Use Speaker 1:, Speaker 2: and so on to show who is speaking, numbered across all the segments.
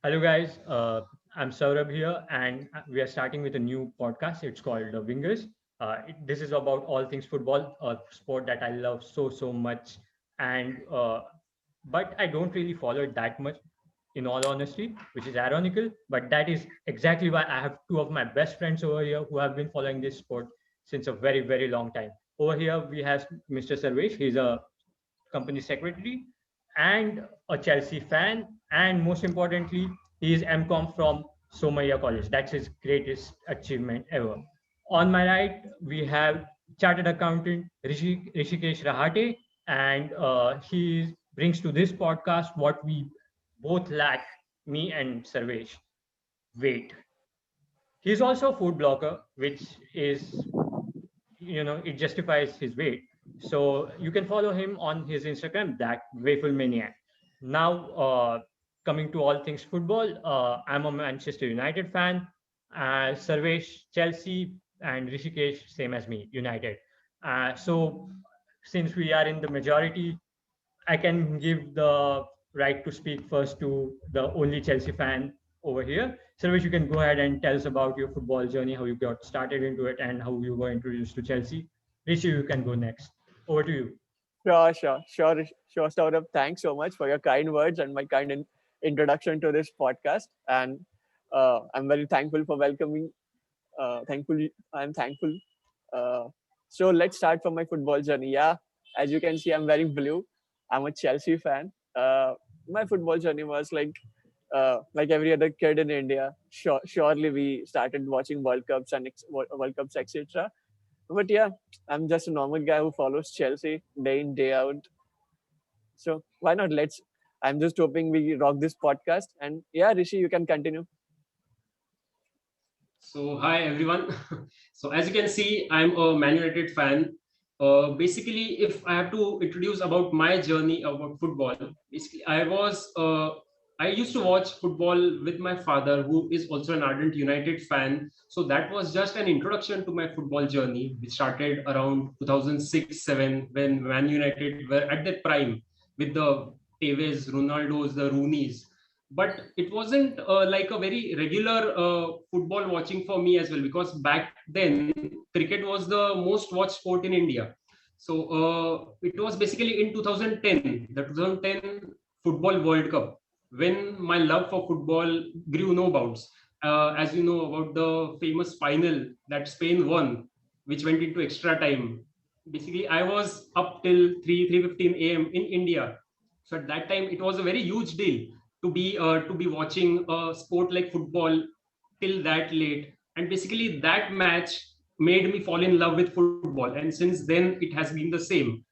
Speaker 1: Hello, guys. I'm Saurabh here, and we are starting with a new podcast. It's called The Wingers. This is about all things football, a sport that I love so much, and but I don't really follow it that much, in all honesty, which is ironical. But that is exactly why I have two of my best friends over here who have been following this sport since a very long time. Over here, we have Mr. Sarvesh. He's a company secretary and a Chelsea fan. And most importantly, he is MCOM from Somaya College. That's his greatest achievement ever. On my right, we have chartered accountant Rishikesh Rahate, and he brings to this podcast what we both lack, me and Sarvesh, weight. He's also a food blogger, which is it justifies his weight. So you can follow him on his Instagram, that Wayful Maniac. Now, coming to all things football, I'm a Manchester United fan. Sarvesh, Chelsea, and Rishikesh, same as me, United. So since we are in the majority, I can give the right to speak first to the only Chelsea fan over here. Sarvesh, you can go ahead and tell us about your football journey, how you got started into it, and how you were introduced to Chelsea. Rishi, you can go next. Over to you.
Speaker 2: Sure, Saurabh. Thanks so much for your kind words and my introduction to this podcast. And I'm very thankful for welcoming. Thankful, I'm thankful. Uh, so let's start from my football journey. Yeah, as you can see, I'm wearing blue. I'm a Chelsea fan. My football journey was like every other kid in India. Surely we started watching World Cups and World Cups, etc. But yeah, I'm just a normal guy who follows Chelsea day in, day out. So why not? I'm just hoping we rock this podcast. And yeah, Rishi, you can continue.
Speaker 3: So hi everyone. So as you can see, I'm a Man United fan. Basically, if I have to introduce about my journey about football, basically I used to watch football with my father, who is also an ardent United fan. So that was just an introduction to my football journey, which started around 2006-7 when Man United were at their prime with the Tevez, Ronaldo's, the Rooneys, but it wasn't like a very regular football watching for me as well, because back then cricket was the most watched sport in India. So it was basically in 2010, the 2010 football World Cup, when my love for football grew no bounds. As you know about the famous final that Spain won, which went into extra time. Basically, I was up till 3:15 a.m. in India. So at that time, it was a very huge deal to be watching a sport like football till that late. And basically, that match made me fall in love with football, and since then it has been the same.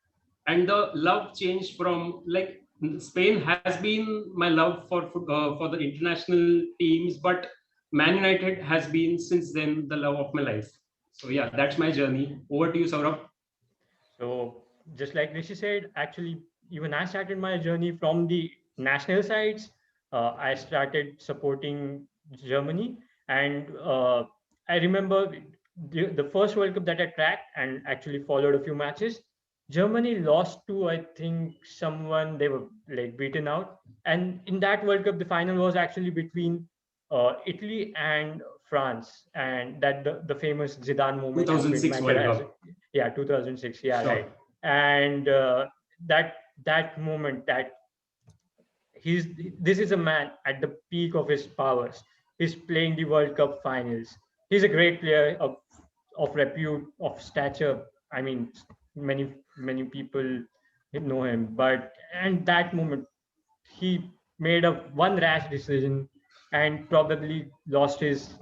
Speaker 3: And the love changed from, like, Spain has been my love for the international teams, but Man United has been since then the love of my life. So yeah, that's my journey. Over to you, Saurabh.
Speaker 1: So, just like Rishi said, actually, even I started my journey from the national sides. I started supporting Germany, and I remember the first World Cup that I tracked and actually followed a few matches. Germany lost to, I think, someone. They were like beaten out, and in that World Cup, the final was actually between Italy and France, and that the famous Zidane moment, as Pep
Speaker 3: 2006
Speaker 1: Michael
Speaker 3: World
Speaker 1: has.
Speaker 3: Cup.
Speaker 1: Yeah, 2006. Yeah,
Speaker 3: Sure.
Speaker 1: right. And that that moment, that he's this is a man at the peak of his powers. He's playing the World Cup finals. He's a great player of repute, of stature. I mean, many people know him, but and that moment he made a one rash decision and probably lost his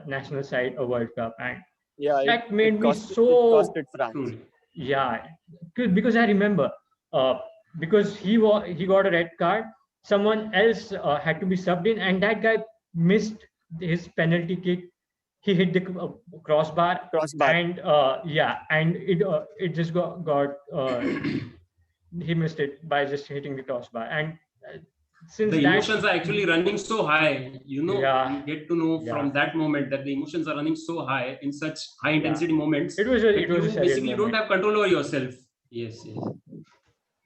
Speaker 1: national side a World Cup, and
Speaker 2: Yeah,
Speaker 1: that made me
Speaker 2: it
Speaker 1: so.
Speaker 2: costed France.
Speaker 3: Truly.
Speaker 1: Yeah, because I remember, uh, because he got a red card. Someone else had to be subbed in, and that guy missed his penalty kick. He hit the crossbar,
Speaker 2: Crossbar.
Speaker 1: and yeah, and it just he missed it by just hitting the crossbar. And since
Speaker 3: The
Speaker 1: that,
Speaker 3: emotions are actually running so high. You know,
Speaker 1: yeah,
Speaker 3: you get to know
Speaker 1: yeah,
Speaker 3: from that moment that the emotions are running so high in such high
Speaker 1: yeah,
Speaker 3: intensity moments
Speaker 1: it was a
Speaker 3: that
Speaker 1: it was a
Speaker 3: you
Speaker 1: surreal
Speaker 3: basically don't
Speaker 1: moment.
Speaker 3: have control over yourself. Yes, yes.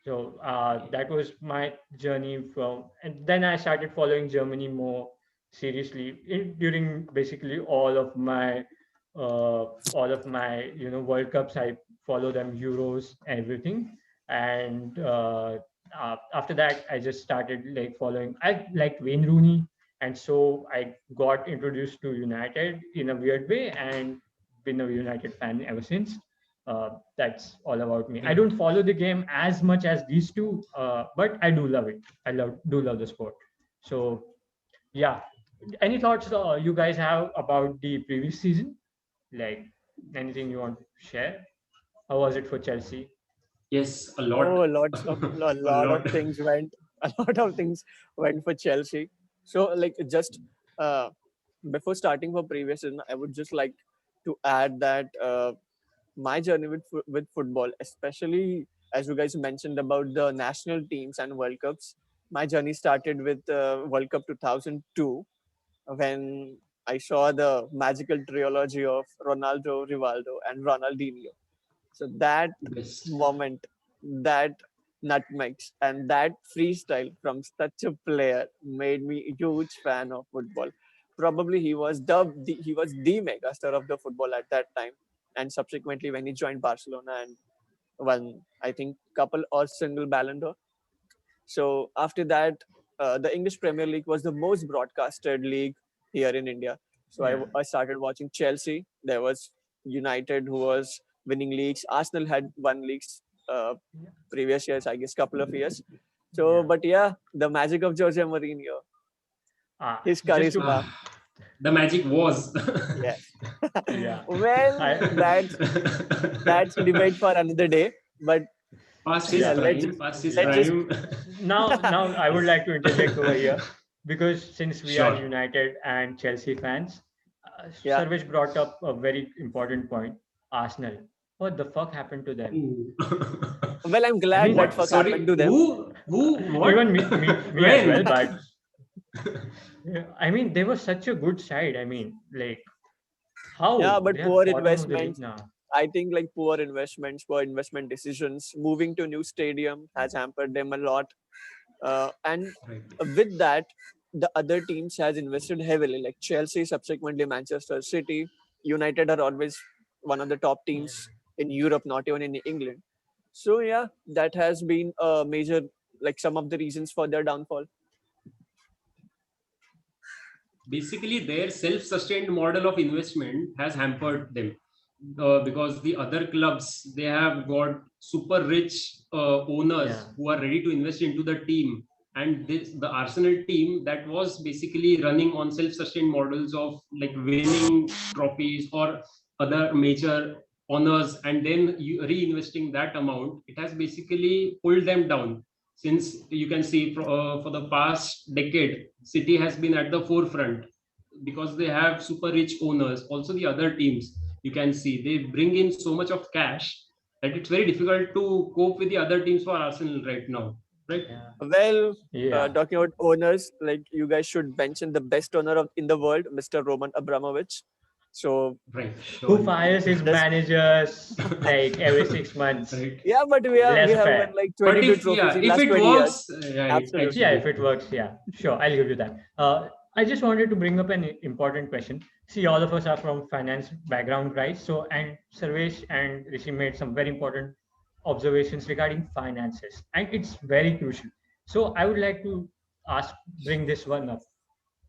Speaker 1: So that was my journey from, and then I started following Germany more seriously during basically all of my World Cups. I follow them, Euros, everything, and after that I just started like following. I like Wayne Rooney, and so I got introduced to United in a weird way, and been a United fan ever since. That's all about me. I
Speaker 3: Okay.
Speaker 1: don't follow the game as much as these two, but I do love it. I do love the sport. So yeah, any thoughts you guys have about the previous season? Like anything you want to share? How was it for Chelsea?
Speaker 3: Yes, a lot.
Speaker 2: Oh, a
Speaker 3: A
Speaker 2: lot of
Speaker 3: lot.
Speaker 2: things went, a lot of things went for Chelsea. So, like, just uh, before starting for previous season, I would just like to add that my journey with football, especially as you guys mentioned about the national teams and World Cups, my journey started with World Cup 2002 when I saw the magical trilogy of Ronaldo, Rivaldo, and Ronaldinho. So that
Speaker 3: Best.
Speaker 2: moment, that nutmegs, and that freestyle from such a player made me a huge fan of football. Probably he was the megastar of the football at that time, and subsequently when he joined Barcelona and won, I think, couple or single Ballon d'Or. So after that, the English Premier League was the most broadcasted league here in India. So
Speaker 1: Yeah.
Speaker 2: I started watching Chelsea. There was United who was winning leagues. Arsenal had won leagues
Speaker 1: Yeah.
Speaker 2: previous years, I guess, couple of years. So,
Speaker 1: Yeah.
Speaker 2: but yeah, the magic of Jose Mourinho, his
Speaker 1: Just to
Speaker 2: charisma.
Speaker 3: The magic was.
Speaker 2: Yes.
Speaker 1: yeah.
Speaker 2: Well,
Speaker 1: I
Speaker 2: that's a debate for another day. But
Speaker 3: Past his
Speaker 2: yeah,
Speaker 1: yeah.
Speaker 3: prime, past his
Speaker 2: let's just
Speaker 3: prime.
Speaker 1: Now I would like to interject over here because since we are
Speaker 3: Sure.
Speaker 1: United and Chelsea fans,
Speaker 2: yeah.
Speaker 1: Sarvesh brought up a very important point. Arsenal. What the fuck happened to them?
Speaker 3: Ooh.
Speaker 2: Well, I'm
Speaker 1: I
Speaker 2: glad that
Speaker 1: mean,
Speaker 3: What?
Speaker 2: fuck happened
Speaker 3: Sorry.
Speaker 2: to them.
Speaker 3: Who? What?
Speaker 1: even me as well.
Speaker 3: When?
Speaker 1: But yeah, I mean, they were such a good side. I mean, like
Speaker 2: Yeah,
Speaker 1: how
Speaker 2: but
Speaker 1: they are
Speaker 2: poor
Speaker 1: bottom of the league
Speaker 2: investments.
Speaker 1: now.
Speaker 2: I think like poor investments, poor investment decisions. Moving to new stadium has hampered them a lot. And
Speaker 3: Right.
Speaker 2: with that, the other teams has invested heavily, like Chelsea, subsequently Manchester City. United are always one of the top
Speaker 1: Yeah.
Speaker 2: teams in Europe, not even in England. So yeah, that has been a major, like some of the reasons for their downfall.
Speaker 3: Basically, their self-sustained model of investment has hampered them, because the other clubs, they have got super rich owners
Speaker 1: Yeah.
Speaker 3: who are ready to invest into the team, and the Arsenal team that was basically running on self-sustained models of like winning trophies or other major honors, and then reinvesting that amount, it has basically pulled them down. Since you can see for the past decade, City has been at the forefront because they have super rich owners. Also, the other teams, you can see they bring in so much of cash that it's very difficult to cope with the other teams for Arsenal right now. Right?
Speaker 1: Yeah.
Speaker 2: Well,
Speaker 1: Yeah.
Speaker 2: talking about owners, like you guys should mention the best owner in the world, Mr. Roman Abramovich. So
Speaker 3: Right.
Speaker 1: Who
Speaker 3: Surely.
Speaker 1: fires his
Speaker 2: just
Speaker 1: managers like every 6 months?
Speaker 3: Right.
Speaker 2: yeah, but we
Speaker 1: Less
Speaker 2: have won
Speaker 1: fair.
Speaker 2: like
Speaker 3: But
Speaker 2: 22
Speaker 3: if
Speaker 2: trophies
Speaker 3: yeah,
Speaker 2: in
Speaker 3: if
Speaker 2: last
Speaker 3: it
Speaker 2: 20 years.
Speaker 3: works, right,
Speaker 2: Absolutely.
Speaker 1: Yeah, if
Speaker 3: actually.
Speaker 1: it works, yeah, sure, I'll give you that. I just wanted to bring up an important question. See, all of us are from finance background, right? So, and Sarvesh and Rishi made some very important observations regarding finances, and it's very crucial. So, I would like to bring this one up.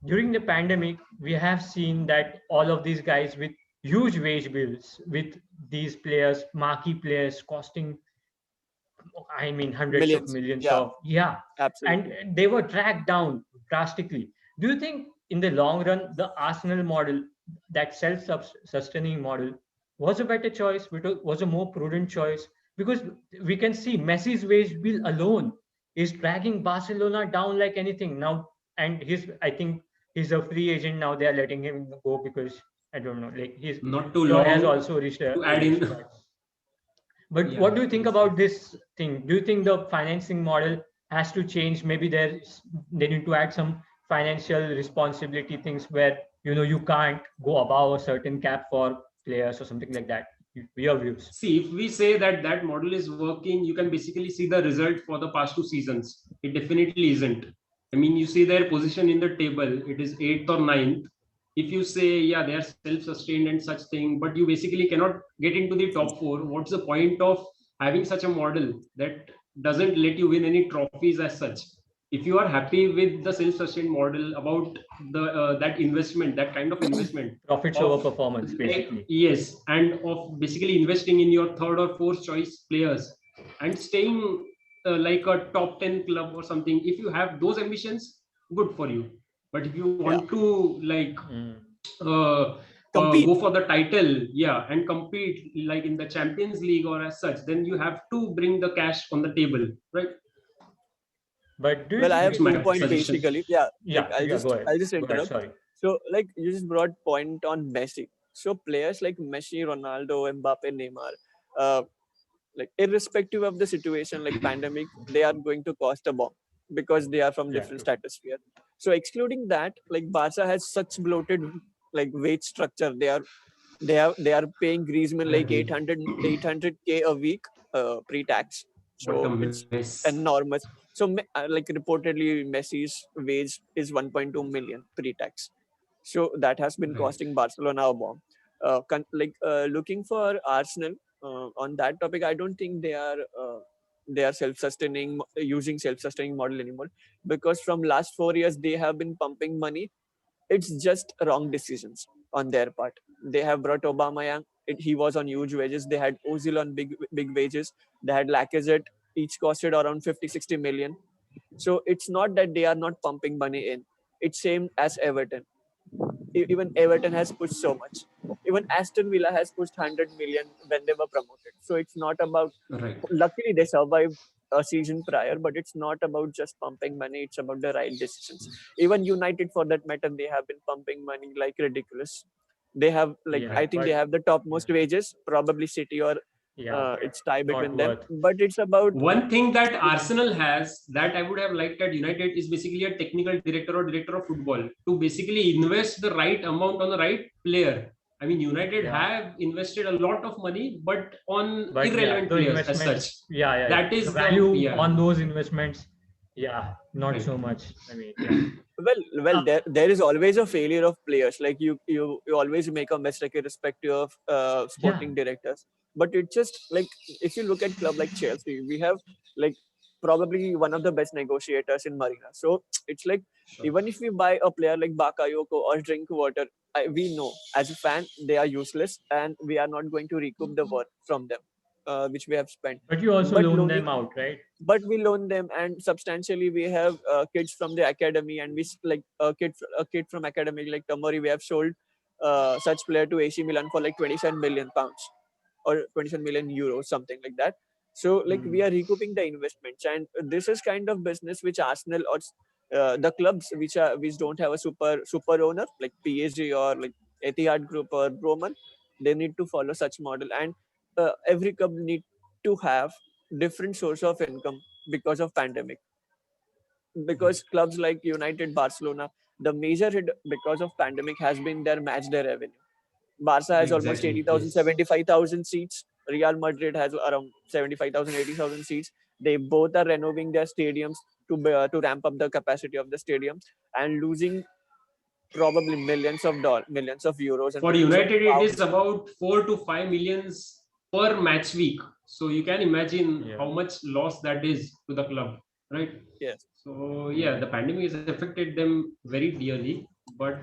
Speaker 1: During the pandemic, we have seen that all of these guys with huge wage bills, with these players, marquee players costing, I mean, hundreds of
Speaker 2: Millions.
Speaker 1: millions
Speaker 2: Yeah,
Speaker 1: of, yeah,
Speaker 2: absolutely.
Speaker 1: and they were dragged down drastically. Do you think in the long run, the Arsenal model, that self-sustaining model, was a better choice? Was a more prudent choice? Because we can see Messi's wage bill alone is dragging Barcelona down like anything now, and I think he's a free agent now. They are letting him go because I don't know, like his
Speaker 3: Not too
Speaker 1: employer has
Speaker 3: long
Speaker 1: also reached a
Speaker 3: to add
Speaker 1: age,
Speaker 3: in.
Speaker 1: but what
Speaker 3: Yeah,
Speaker 1: do you think
Speaker 3: basically.
Speaker 1: about this thing? Do you think the financing model has to change? Maybe they need to add some financial responsibility things where you can't go above a certain cap for players or something like that. Your views.
Speaker 3: See, if we say that that model is working, you can basically see the result for the past 2 seasons. It definitely isn't. I mean, you see their position in the table, it is eighth or ninth. If you say, yeah, they are self-sustained and such thing, but you basically cannot get into the top four, what's the point of having such a model that doesn't let you win any trophies as such? If you are happy with the self-sustained model about the that investment, that kind of investment
Speaker 1: Profits
Speaker 3: of
Speaker 1: over performance, basically.
Speaker 3: yes, and of basically investing in your third or fourth choice players and staying like a top 10 club or something, if you have those ambitions, good for you. But if you want to like uh,
Speaker 2: Compete.
Speaker 3: go for the title, yeah, and compete like in the Champions League or as such, then you have to bring the cash on the table, right?
Speaker 1: But do
Speaker 2: Well, I
Speaker 1: you,
Speaker 2: have
Speaker 3: That's my
Speaker 2: 2 points
Speaker 3: suggestion.
Speaker 2: basically. Yeah, like
Speaker 1: yeah, go ahead.
Speaker 2: I'll just
Speaker 1: Go ahead,
Speaker 2: interrupt.
Speaker 1: sorry.
Speaker 2: So, like you just brought point on Messi. So players like Messi, Ronaldo, Mbappe, Neymar, uh, like irrespective of the situation, like pandemic, they are going to cost a bomb because they are from
Speaker 1: Yeah,
Speaker 2: different
Speaker 1: true.
Speaker 2: stratosphere. So excluding that, like Barca has such bloated like wage structure. They are paying Griezmann
Speaker 3: I
Speaker 2: like
Speaker 3: agree.
Speaker 2: 800k a week pre-tax.
Speaker 3: What a
Speaker 2: So it's
Speaker 3: mess.
Speaker 2: enormous. So like reportedly Messi's wage is 1.2 million pre-tax. So that has been
Speaker 3: Right.
Speaker 2: costing Barcelona a bomb. Looking for Arsenal on that topic, I don't think they are self-sustaining using self-sustaining model anymore, because from last 4 years they have been pumping money. It's just wrong decisions on their part. They have brought Aubameyang. He was on huge wages. They had Ozil on big wages. They had Lacazette. Each costed around 50-60 million. So it's not that they are not pumping money in. It's same as Everton. Even Everton has pushed so much. Even Aston Villa has pushed 100 million when they were promoted. So it's not about.
Speaker 3: Right.
Speaker 2: Luckily, they survived a season prior, but it's not about just pumping money. It's about the right decisions. Even United, for that matter, they have been pumping money like ridiculous. They have
Speaker 1: Yeah,
Speaker 2: I think they
Speaker 1: but
Speaker 2: have the topmost wages, probably City or
Speaker 1: yeah, but
Speaker 2: it's tie
Speaker 1: not
Speaker 2: between them.
Speaker 1: worth.
Speaker 2: But it's about
Speaker 3: One thing that Arsenal has that I would have liked at United is basically a technical director or director of football to basically invest the right amount on the right player. I mean, United
Speaker 1: Yeah,
Speaker 3: have invested a lot of money, but on
Speaker 1: but yeah,
Speaker 3: irrelevant
Speaker 1: the
Speaker 3: players as such.
Speaker 1: investments, yeah,
Speaker 3: That
Speaker 1: the
Speaker 3: is the
Speaker 1: value
Speaker 3: yeah,
Speaker 1: on those investments, yeah, not
Speaker 3: right.
Speaker 1: so much. I mean, yeah.
Speaker 2: well, there is always a failure of players. Like you always make a mistake irrespective of
Speaker 1: Yeah,
Speaker 2: sporting directors. But it's just like, if you look at club like Chelsea, we have like probably one of the best negotiators in Marina. So it's like,
Speaker 3: Sure.
Speaker 2: even if we buy a player like Bakayoko or Drinkwater, we know as a fan they are useless and we are not going to recoup the worth from them, which we have spent.
Speaker 1: but you also
Speaker 2: But
Speaker 1: loan them
Speaker 2: loaning
Speaker 1: out, right?
Speaker 2: but we loan them, and substantially we have kids from the academy, and like a kid from academy like Tomori, we have sold such player to AC Milan for like 27 million pounds or 27 million euros, something like that. So like we
Speaker 3: Mm.
Speaker 2: are recouping the investments, and this is kind of business which Arsenal or the clubs which don't have a super owner like PSG or like Etihad Group or Roman, they need to follow such model. And every club need to have different source of income because of pandemic.
Speaker 3: Right.
Speaker 2: Because clubs like United, Barcelona, the major hit because of pandemic has been their match day revenue. Barca has almost
Speaker 3: Exactly.
Speaker 2: 80,000,
Speaker 3: Yes.
Speaker 2: 75,000 seats. Real Madrid has around 75,000, 80,000 seats. They both are renovating their stadiums to ramp up the capacity of the stadium, and losing probably millions of euros and
Speaker 3: For
Speaker 2: millions of
Speaker 3: United, it is
Speaker 2: pounds.
Speaker 3: about 4 to 5 millions per match week. So you can imagine
Speaker 1: Yeah.
Speaker 3: how much loss that is to the club, right?
Speaker 2: Yes.
Speaker 3: So yeah, the pandemic has affected them very dearly. But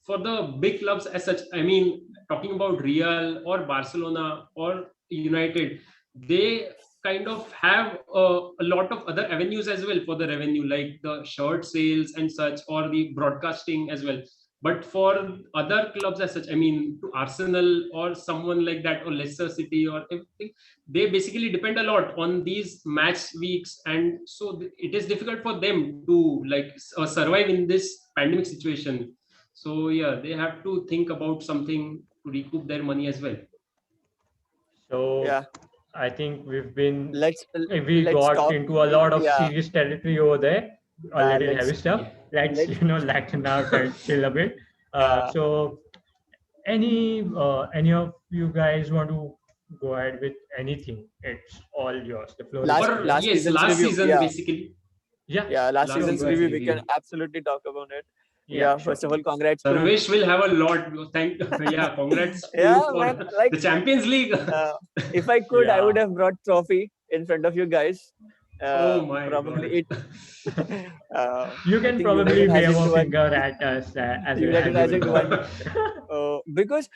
Speaker 3: for the big clubs as such, I mean, talking about Real or Barcelona or United, they kind of have a lot of other avenues as well for the revenue, like the shirt sales and such, or the broadcasting as well. But for other clubs as such, I mean, to Arsenal or someone like that, or Leicester City or everything, they basically depend a lot on these match weeks, and so it is difficult for them to like survive in this pandemic situation. So yeah, they have to think about something to recoup their money as well.
Speaker 1: So
Speaker 2: Yeah.
Speaker 1: I think
Speaker 2: Let's
Speaker 1: we
Speaker 2: let's
Speaker 1: got
Speaker 2: talk.
Speaker 1: into a lot of
Speaker 2: Yeah.
Speaker 1: serious territory over there, a little
Speaker 2: Let's
Speaker 1: heavy stuff.
Speaker 3: Yeah.
Speaker 1: Let's,
Speaker 2: let's
Speaker 1: lighten out and chill a bit.
Speaker 2: yeah.
Speaker 1: So any of you guys want to go ahead with anything? It's all yours. The floor is
Speaker 2: Last
Speaker 1: all
Speaker 3: Or
Speaker 1: yours.
Speaker 2: last
Speaker 3: yes,
Speaker 2: season's
Speaker 3: last
Speaker 2: review.
Speaker 3: season
Speaker 2: Yeah,
Speaker 3: basically.
Speaker 1: Yeah,
Speaker 2: yeah. Last
Speaker 3: Last
Speaker 1: sure,
Speaker 2: season's
Speaker 1: go
Speaker 3: season's
Speaker 1: ahead.
Speaker 2: review. We can
Speaker 3: review.
Speaker 2: absolutely talk about it.
Speaker 1: Yeah,
Speaker 2: Yeah.
Speaker 1: sure.
Speaker 2: First of all, congrats to.
Speaker 3: Sarvesh will have a lot. Thank yeah, congrats to you
Speaker 2: Yeah,
Speaker 3: for
Speaker 2: man. Like,
Speaker 3: the Champions League.
Speaker 2: if I could, I would
Speaker 1: Yeah.
Speaker 2: have brought trophy in front of you guys.
Speaker 3: Oh my
Speaker 2: Probably
Speaker 3: God.
Speaker 2: it.
Speaker 1: You
Speaker 2: I
Speaker 1: can
Speaker 2: think
Speaker 1: probably
Speaker 2: United
Speaker 1: wave
Speaker 2: hasn't
Speaker 1: a
Speaker 2: won.
Speaker 1: finger at us
Speaker 2: United
Speaker 1: as you will
Speaker 2: hasn't
Speaker 1: come.
Speaker 2: won. Because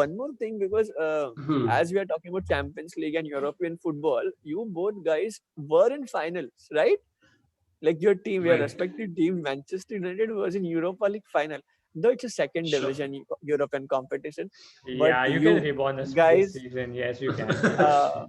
Speaker 2: one more thing, because
Speaker 3: Hmm.
Speaker 2: as we are talking about Champions League and European football, you both guys were in finals, right? Like your team, your
Speaker 3: Right.
Speaker 2: respective team, Manchester United was in Europa League final. Though it's a second
Speaker 3: Sure.
Speaker 2: division European competition, but
Speaker 1: Yeah, you can
Speaker 2: you
Speaker 1: reborn us this
Speaker 2: guys,
Speaker 1: season. Yes, you can.
Speaker 2: uh,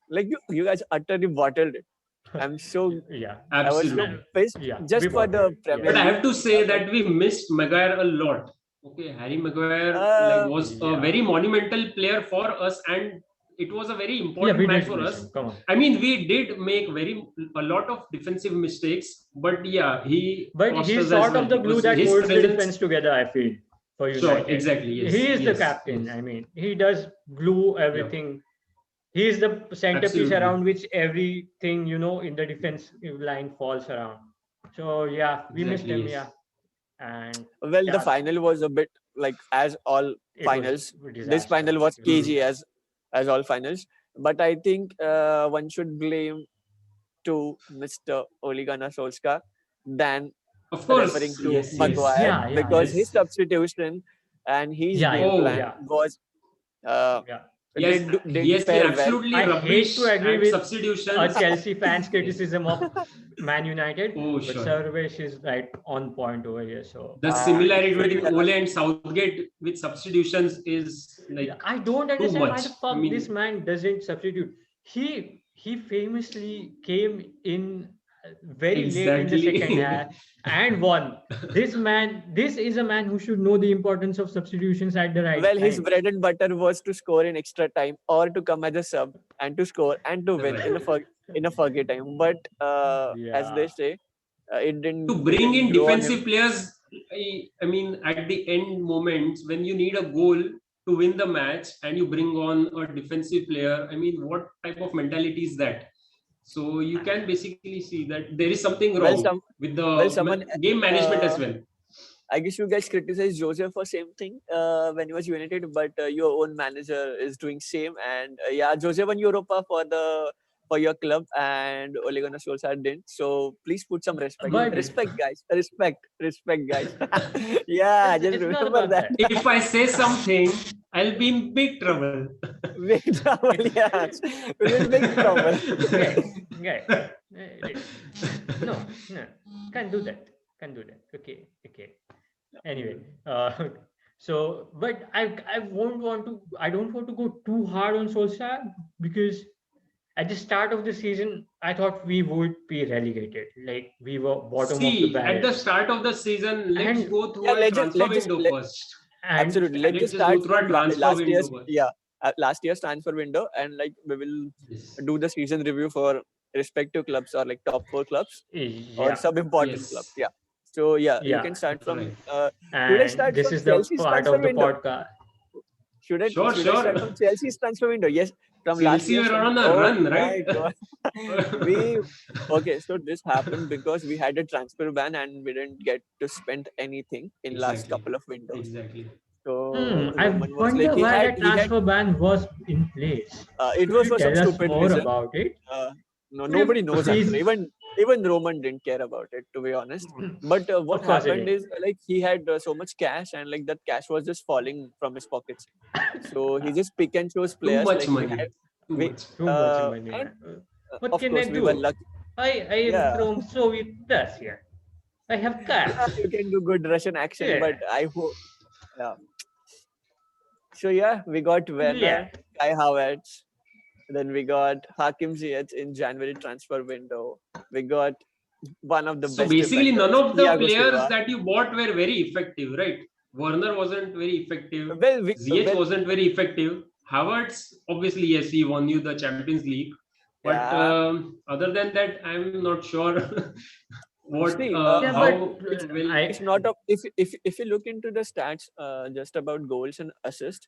Speaker 2: like you guys utterly bottled it. I'm so
Speaker 1: Yeah.
Speaker 2: I was so
Speaker 3: Absolutely.
Speaker 2: pissed
Speaker 1: Yeah, we
Speaker 2: just for
Speaker 1: bought
Speaker 2: the
Speaker 1: it.
Speaker 2: Premier
Speaker 3: But I
Speaker 1: Yes.
Speaker 2: League.
Speaker 3: have to say
Speaker 2: But
Speaker 3: that we missed Maguire a lot. Okay, Harry Maguire like
Speaker 2: uh,
Speaker 3: was a
Speaker 1: Yeah.
Speaker 3: very monumental player for us, and it was a very
Speaker 1: Yeah,
Speaker 3: important
Speaker 1: we
Speaker 3: match
Speaker 1: did
Speaker 3: for
Speaker 1: miss
Speaker 3: us.
Speaker 1: him. Come on.
Speaker 3: I mean, we did make a lot of defensive mistakes, but yeah, he
Speaker 1: But
Speaker 3: cost
Speaker 1: he's
Speaker 3: us as
Speaker 1: sort
Speaker 3: well
Speaker 1: of the glue
Speaker 3: because
Speaker 1: that
Speaker 3: his
Speaker 1: holds the
Speaker 3: presence.
Speaker 1: defense together, I feel, for
Speaker 3: Sure,
Speaker 1: United.
Speaker 3: exactly. Yes,
Speaker 1: He is the
Speaker 3: yes,
Speaker 1: captain.
Speaker 3: yes.
Speaker 1: I mean, he does glue
Speaker 3: Yeah,
Speaker 1: everything. He is the centerpiece
Speaker 3: absolutely,
Speaker 1: around which everything, in the defense line falls around. So, yeah, we missed
Speaker 3: exactly.
Speaker 1: him.
Speaker 3: Yes.
Speaker 1: Yeah. And
Speaker 2: well, the
Speaker 1: yeah,
Speaker 2: final was a bit like as all
Speaker 1: it was
Speaker 2: finals.
Speaker 1: a
Speaker 2: This
Speaker 1: disaster.
Speaker 2: final was
Speaker 1: It was a
Speaker 3: Hmm.
Speaker 2: KG
Speaker 1: disaster.
Speaker 2: as all finals. But I think one should blame to Mr. Ole Gunnar Solskjaer than
Speaker 3: Of
Speaker 2: referring
Speaker 3: course.
Speaker 2: to
Speaker 3: Yes, yes,
Speaker 2: Maguire
Speaker 1: Yeah, yeah,
Speaker 2: because
Speaker 1: yeah.
Speaker 2: his
Speaker 3: yes.
Speaker 2: substitution and his
Speaker 1: Yeah, yeah,
Speaker 2: game
Speaker 3: Oh,
Speaker 2: plan
Speaker 1: yeah,
Speaker 2: was uh,
Speaker 1: yeah.
Speaker 3: he
Speaker 2: didn't
Speaker 3: has been
Speaker 2: fare well.
Speaker 3: absolutely
Speaker 1: I hate to
Speaker 3: rubbish
Speaker 1: agree
Speaker 3: at
Speaker 1: with a
Speaker 3: substitutions.
Speaker 1: Chelsea fan's
Speaker 3: Yes.
Speaker 1: criticism of Man United,
Speaker 3: Oh,
Speaker 1: but
Speaker 3: sure.
Speaker 1: Sarvesh is right on point over here. So
Speaker 3: The
Speaker 2: It's
Speaker 3: similarity
Speaker 2: very
Speaker 3: between
Speaker 2: well.
Speaker 3: Ole and Southgate with substitutions is like
Speaker 1: yeah, I don't
Speaker 3: too
Speaker 1: understand why
Speaker 3: much.
Speaker 1: the
Speaker 3: I
Speaker 1: fuck this
Speaker 3: mean,
Speaker 1: man doesn't substitute. He famously came in very late in the second
Speaker 3: exactly.
Speaker 1: half and won. This is a man who should know the importance of substitutions at the right
Speaker 2: Well, his
Speaker 1: time.
Speaker 2: bread and butter was to score in extra time or to come as a sub and to score and to win
Speaker 3: Right.
Speaker 2: in a Fergie time. But as they
Speaker 1: Yeah,
Speaker 2: say,
Speaker 3: To
Speaker 2: it
Speaker 3: bring
Speaker 2: didn't
Speaker 3: in
Speaker 2: grow on him.
Speaker 3: defensive players, I mean, at the end moments when you need a goal to win the match and you bring on a defensive player, I mean, what type of mentality is that? So you can basically see that there is something
Speaker 2: Well,
Speaker 3: wrong with
Speaker 2: someone
Speaker 3: the game management as well.
Speaker 2: I guess you guys criticize Joseph for same thing when he was United, but your own manager is doing same. And yeah, Joseph won Europa for your club, and Ole Gunnar Solskjaer didn't. So please put some respect.
Speaker 1: but
Speaker 2: Respect, guys. Respect, guys. Yeah, just
Speaker 1: it's not
Speaker 2: remember
Speaker 1: about
Speaker 2: that.
Speaker 1: that.
Speaker 3: If I say something, I'll be in big trouble.
Speaker 2: Big trouble. Yeah, we're in big trouble.
Speaker 1: Guys, no, no, can't do that. Can't do that. Okay, okay. Anyway, but I don't want to go too hard on Solskjaer because at the start of the season, I thought we would be relegated. Like we were bottom of the
Speaker 3: See, at the
Speaker 1: barrel.
Speaker 3: start of the season, let's
Speaker 1: And
Speaker 3: go
Speaker 2: Yeah,
Speaker 3: through a transfer window first.
Speaker 1: and
Speaker 2: absolutely. Let's
Speaker 3: Let's
Speaker 2: just
Speaker 3: just
Speaker 2: start
Speaker 3: go through a
Speaker 2: from
Speaker 3: transfer
Speaker 2: last
Speaker 3: window
Speaker 2: year's.
Speaker 3: first.
Speaker 2: Yeah, last year's transfer window, and like we will
Speaker 3: Yes.
Speaker 2: do the season review for respective clubs or like top four clubs or
Speaker 1: yeah,
Speaker 2: some important clubs.
Speaker 3: Yes.
Speaker 2: Yeah. So yeah, you
Speaker 1: yeah.
Speaker 2: can start from.
Speaker 3: Right.
Speaker 2: Should I
Speaker 1: And
Speaker 2: start
Speaker 1: this
Speaker 2: from
Speaker 1: is the
Speaker 2: Chelsea's
Speaker 1: part
Speaker 2: transfer
Speaker 1: of the
Speaker 2: window?
Speaker 1: podcast.
Speaker 3: Sure,
Speaker 2: Should I start
Speaker 3: sure.
Speaker 2: from Chelsea's transfer window? Yes, from last
Speaker 3: Chelsea
Speaker 2: year's
Speaker 3: were
Speaker 2: transfer.
Speaker 3: on a
Speaker 2: Oh
Speaker 3: run,
Speaker 2: my
Speaker 3: right?
Speaker 2: god, we okay. So this happened because we had a transfer ban and we didn't get to spend anything in last
Speaker 3: Exactly.
Speaker 2: couple of windows.
Speaker 3: Exactly.
Speaker 2: So
Speaker 1: I
Speaker 2: Roman was like
Speaker 1: wonder why that
Speaker 2: he had
Speaker 1: transfer ban was in place.
Speaker 2: it
Speaker 1: Could
Speaker 2: was
Speaker 1: you
Speaker 2: for some
Speaker 1: tell us
Speaker 2: stupid
Speaker 1: more
Speaker 2: reason.
Speaker 1: about it?
Speaker 2: No,
Speaker 1: Could you
Speaker 2: nobody knows actually.
Speaker 1: please?
Speaker 2: Even Roman didn't care about it, to be honest. But what
Speaker 1: Of course it
Speaker 2: happened
Speaker 1: is.
Speaker 2: is like he had so much cash, and like that cash was just falling from his pockets. So he just pick and chose
Speaker 3: Too
Speaker 2: players.
Speaker 3: much
Speaker 2: Like
Speaker 3: money. Too
Speaker 2: we
Speaker 3: much.
Speaker 1: Too much
Speaker 2: uh,
Speaker 1: money,
Speaker 2: and
Speaker 1: man. What
Speaker 2: of
Speaker 1: can I
Speaker 2: course we were
Speaker 1: do?
Speaker 2: lucky.
Speaker 1: I am
Speaker 2: Yeah,
Speaker 1: from Soviet Russia. I have cash.
Speaker 2: you can do good Russian accent, but
Speaker 1: Yeah,
Speaker 2: I hope. Yeah. So yeah, we got
Speaker 1: yeah.
Speaker 2: Werner, Kai Havertz. Then we got Hakim Ziyech in January transfer window. We got one of the
Speaker 3: So
Speaker 2: best
Speaker 3: basically, none
Speaker 2: defenders,
Speaker 3: of the
Speaker 2: Thiago
Speaker 3: players
Speaker 2: Silva.
Speaker 3: that you bought were very effective, right? Werner wasn't very effective. Ziyech
Speaker 2: Well,
Speaker 3: wasn't very effective. Havertz, obviously, yes, he won you the Champions League. But
Speaker 2: yeah.
Speaker 3: other than that, I'm not sure. what
Speaker 2: See,
Speaker 1: Yeah,
Speaker 3: how
Speaker 1: but
Speaker 2: it's
Speaker 3: will
Speaker 2: it's not a if you look into the stats just about goals and assists,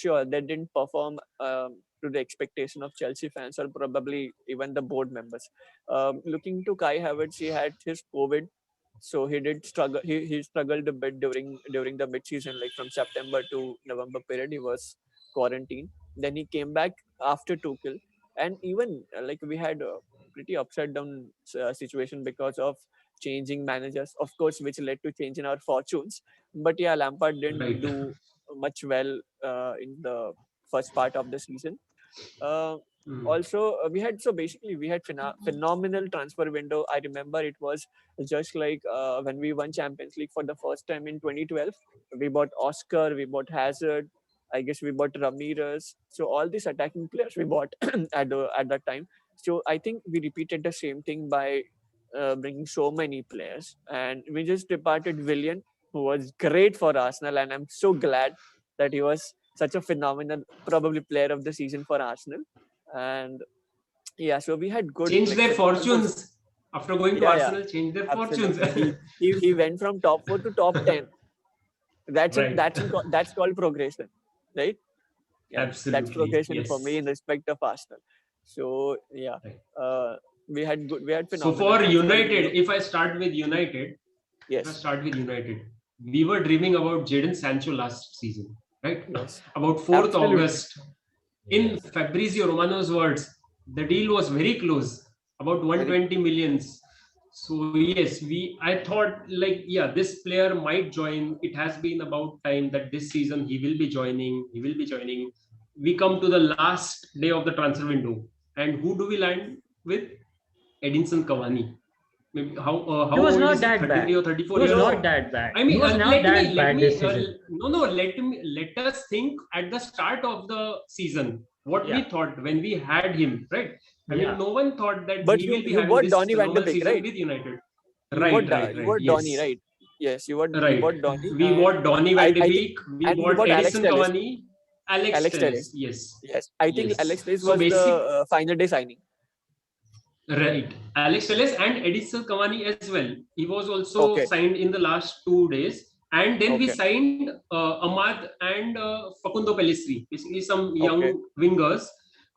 Speaker 2: sure they didn't perform to the expectation of Chelsea fans or probably even the board members. Looking to Kai Havertz, he had his COVID, so he did struggle. He struggled a bit during the mid season, like from September to November period. He was quarantined. Then he came back after Tuchel, and even like we had a pretty upside down situation because of changing managers, of course, which led to change in our fortunes. But yeah, Lampard didn't
Speaker 3: right?
Speaker 2: do much well in the first part of the season. Uh,
Speaker 3: Hmm.
Speaker 2: Also, we had so basically we had phenomenal transfer window. I remember it was just like when we won Champions League for the first time in 2012. We bought Oscar, we bought Hazard. I guess we bought Ramirez. So all these attacking players we bought at that time. So I think we repeated the same thing by bringing so many players, and we just departed Willian, who was great for Arsenal, and I'm so glad that he was such a phenomenal, probably player of the season for Arsenal. And yeah, so we had good
Speaker 3: Change
Speaker 2: like
Speaker 3: their
Speaker 2: phenomenal.
Speaker 3: fortunes after going to
Speaker 2: Yeah, yeah,
Speaker 3: Arsenal. Change their fortunes.
Speaker 2: absolutely. He went from top 4 to top 10.
Speaker 3: Right.
Speaker 2: That's called progression, right? Yeah, that's
Speaker 3: Absolutely.
Speaker 2: progression for me
Speaker 3: Yes.
Speaker 2: in respect of Arsenal. So yeah,
Speaker 3: Right.
Speaker 2: uh, we had
Speaker 3: So
Speaker 2: phenomenal
Speaker 3: for
Speaker 2: transfer window.
Speaker 3: United, if I start with United,
Speaker 2: Yes,
Speaker 3: we were dreaming about Jadon Sancho last season, right?
Speaker 2: yes,
Speaker 3: About 4th
Speaker 2: absolutely.
Speaker 3: August. In
Speaker 1: yes.
Speaker 3: Fabrizio Romano's words, the deal was very close, about
Speaker 2: Very
Speaker 3: 120 millions. So yes, I thought like yeah, this player might join. It has been about time that this season he will be joining. He will be joining. We come to the last day of the transfer window, and who do we land with? Edinson Cavani. Maybe
Speaker 1: He
Speaker 3: how
Speaker 1: was
Speaker 3: old
Speaker 1: not
Speaker 3: is he?
Speaker 1: that
Speaker 3: 33
Speaker 1: bad.
Speaker 3: or
Speaker 1: He
Speaker 3: 34
Speaker 1: was
Speaker 3: years?
Speaker 1: not
Speaker 2: no,
Speaker 1: that bad.
Speaker 3: I
Speaker 1: He
Speaker 3: mean,
Speaker 1: was not that
Speaker 3: let
Speaker 1: bad
Speaker 3: me
Speaker 1: this season.
Speaker 3: no no let us think at the start of the season what we
Speaker 1: Yeah,
Speaker 3: thought when we had him, right? I mean,
Speaker 1: yeah.
Speaker 3: no one thought that
Speaker 2: but
Speaker 3: he
Speaker 2: you
Speaker 3: will be
Speaker 2: you
Speaker 3: having
Speaker 2: bought
Speaker 3: this
Speaker 2: Donny Van de
Speaker 3: phenomenal
Speaker 2: Beek,
Speaker 3: season
Speaker 2: right?
Speaker 3: with United.
Speaker 2: You bought you
Speaker 3: Right.
Speaker 2: bought Donny,
Speaker 3: Yes,
Speaker 2: right? Yes, you
Speaker 3: right.
Speaker 2: bought Donny,
Speaker 3: We
Speaker 2: and
Speaker 3: bought Donny Van de
Speaker 2: I think
Speaker 3: Beek. We
Speaker 2: and you
Speaker 3: bought
Speaker 2: bought Alex
Speaker 3: Edison
Speaker 2: Telles.
Speaker 3: Cavani, Alex
Speaker 2: Alex
Speaker 3: Telles.
Speaker 2: Telles.
Speaker 3: Yes,
Speaker 2: Yes, I think
Speaker 3: yes.
Speaker 2: Alex Telles
Speaker 3: So
Speaker 2: was the
Speaker 3: basic.
Speaker 2: final day signing.
Speaker 3: Right. Alex Telles and Edison Cavani as well. He was also
Speaker 2: Okay,
Speaker 3: signed in the last 2 days. And then we
Speaker 2: okay,
Speaker 3: signed Ahmad and Facundo Pellistri, basically some
Speaker 2: okay,
Speaker 3: young wingers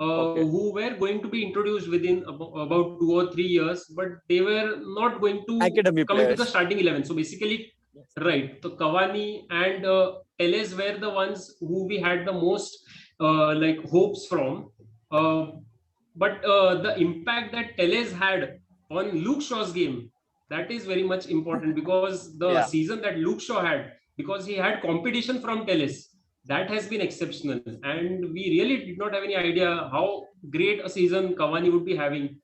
Speaker 2: okay.
Speaker 3: who were going to be introduced within about 2 or 3 years, but they were not going to
Speaker 2: Academy
Speaker 3: come into the
Speaker 2: players.
Speaker 3: starting 11. So basically,
Speaker 2: Yes.
Speaker 3: right, so Cavani and Telles were the ones who we had the most like hopes from. Uh, but the impact that Teles had on Luke Shaw's game, that is very much important because the
Speaker 2: Yeah.
Speaker 3: season that Luke Shaw had, because he had competition from Teles, that has been exceptional. And we really did not have any idea how great a season Cavani would be having.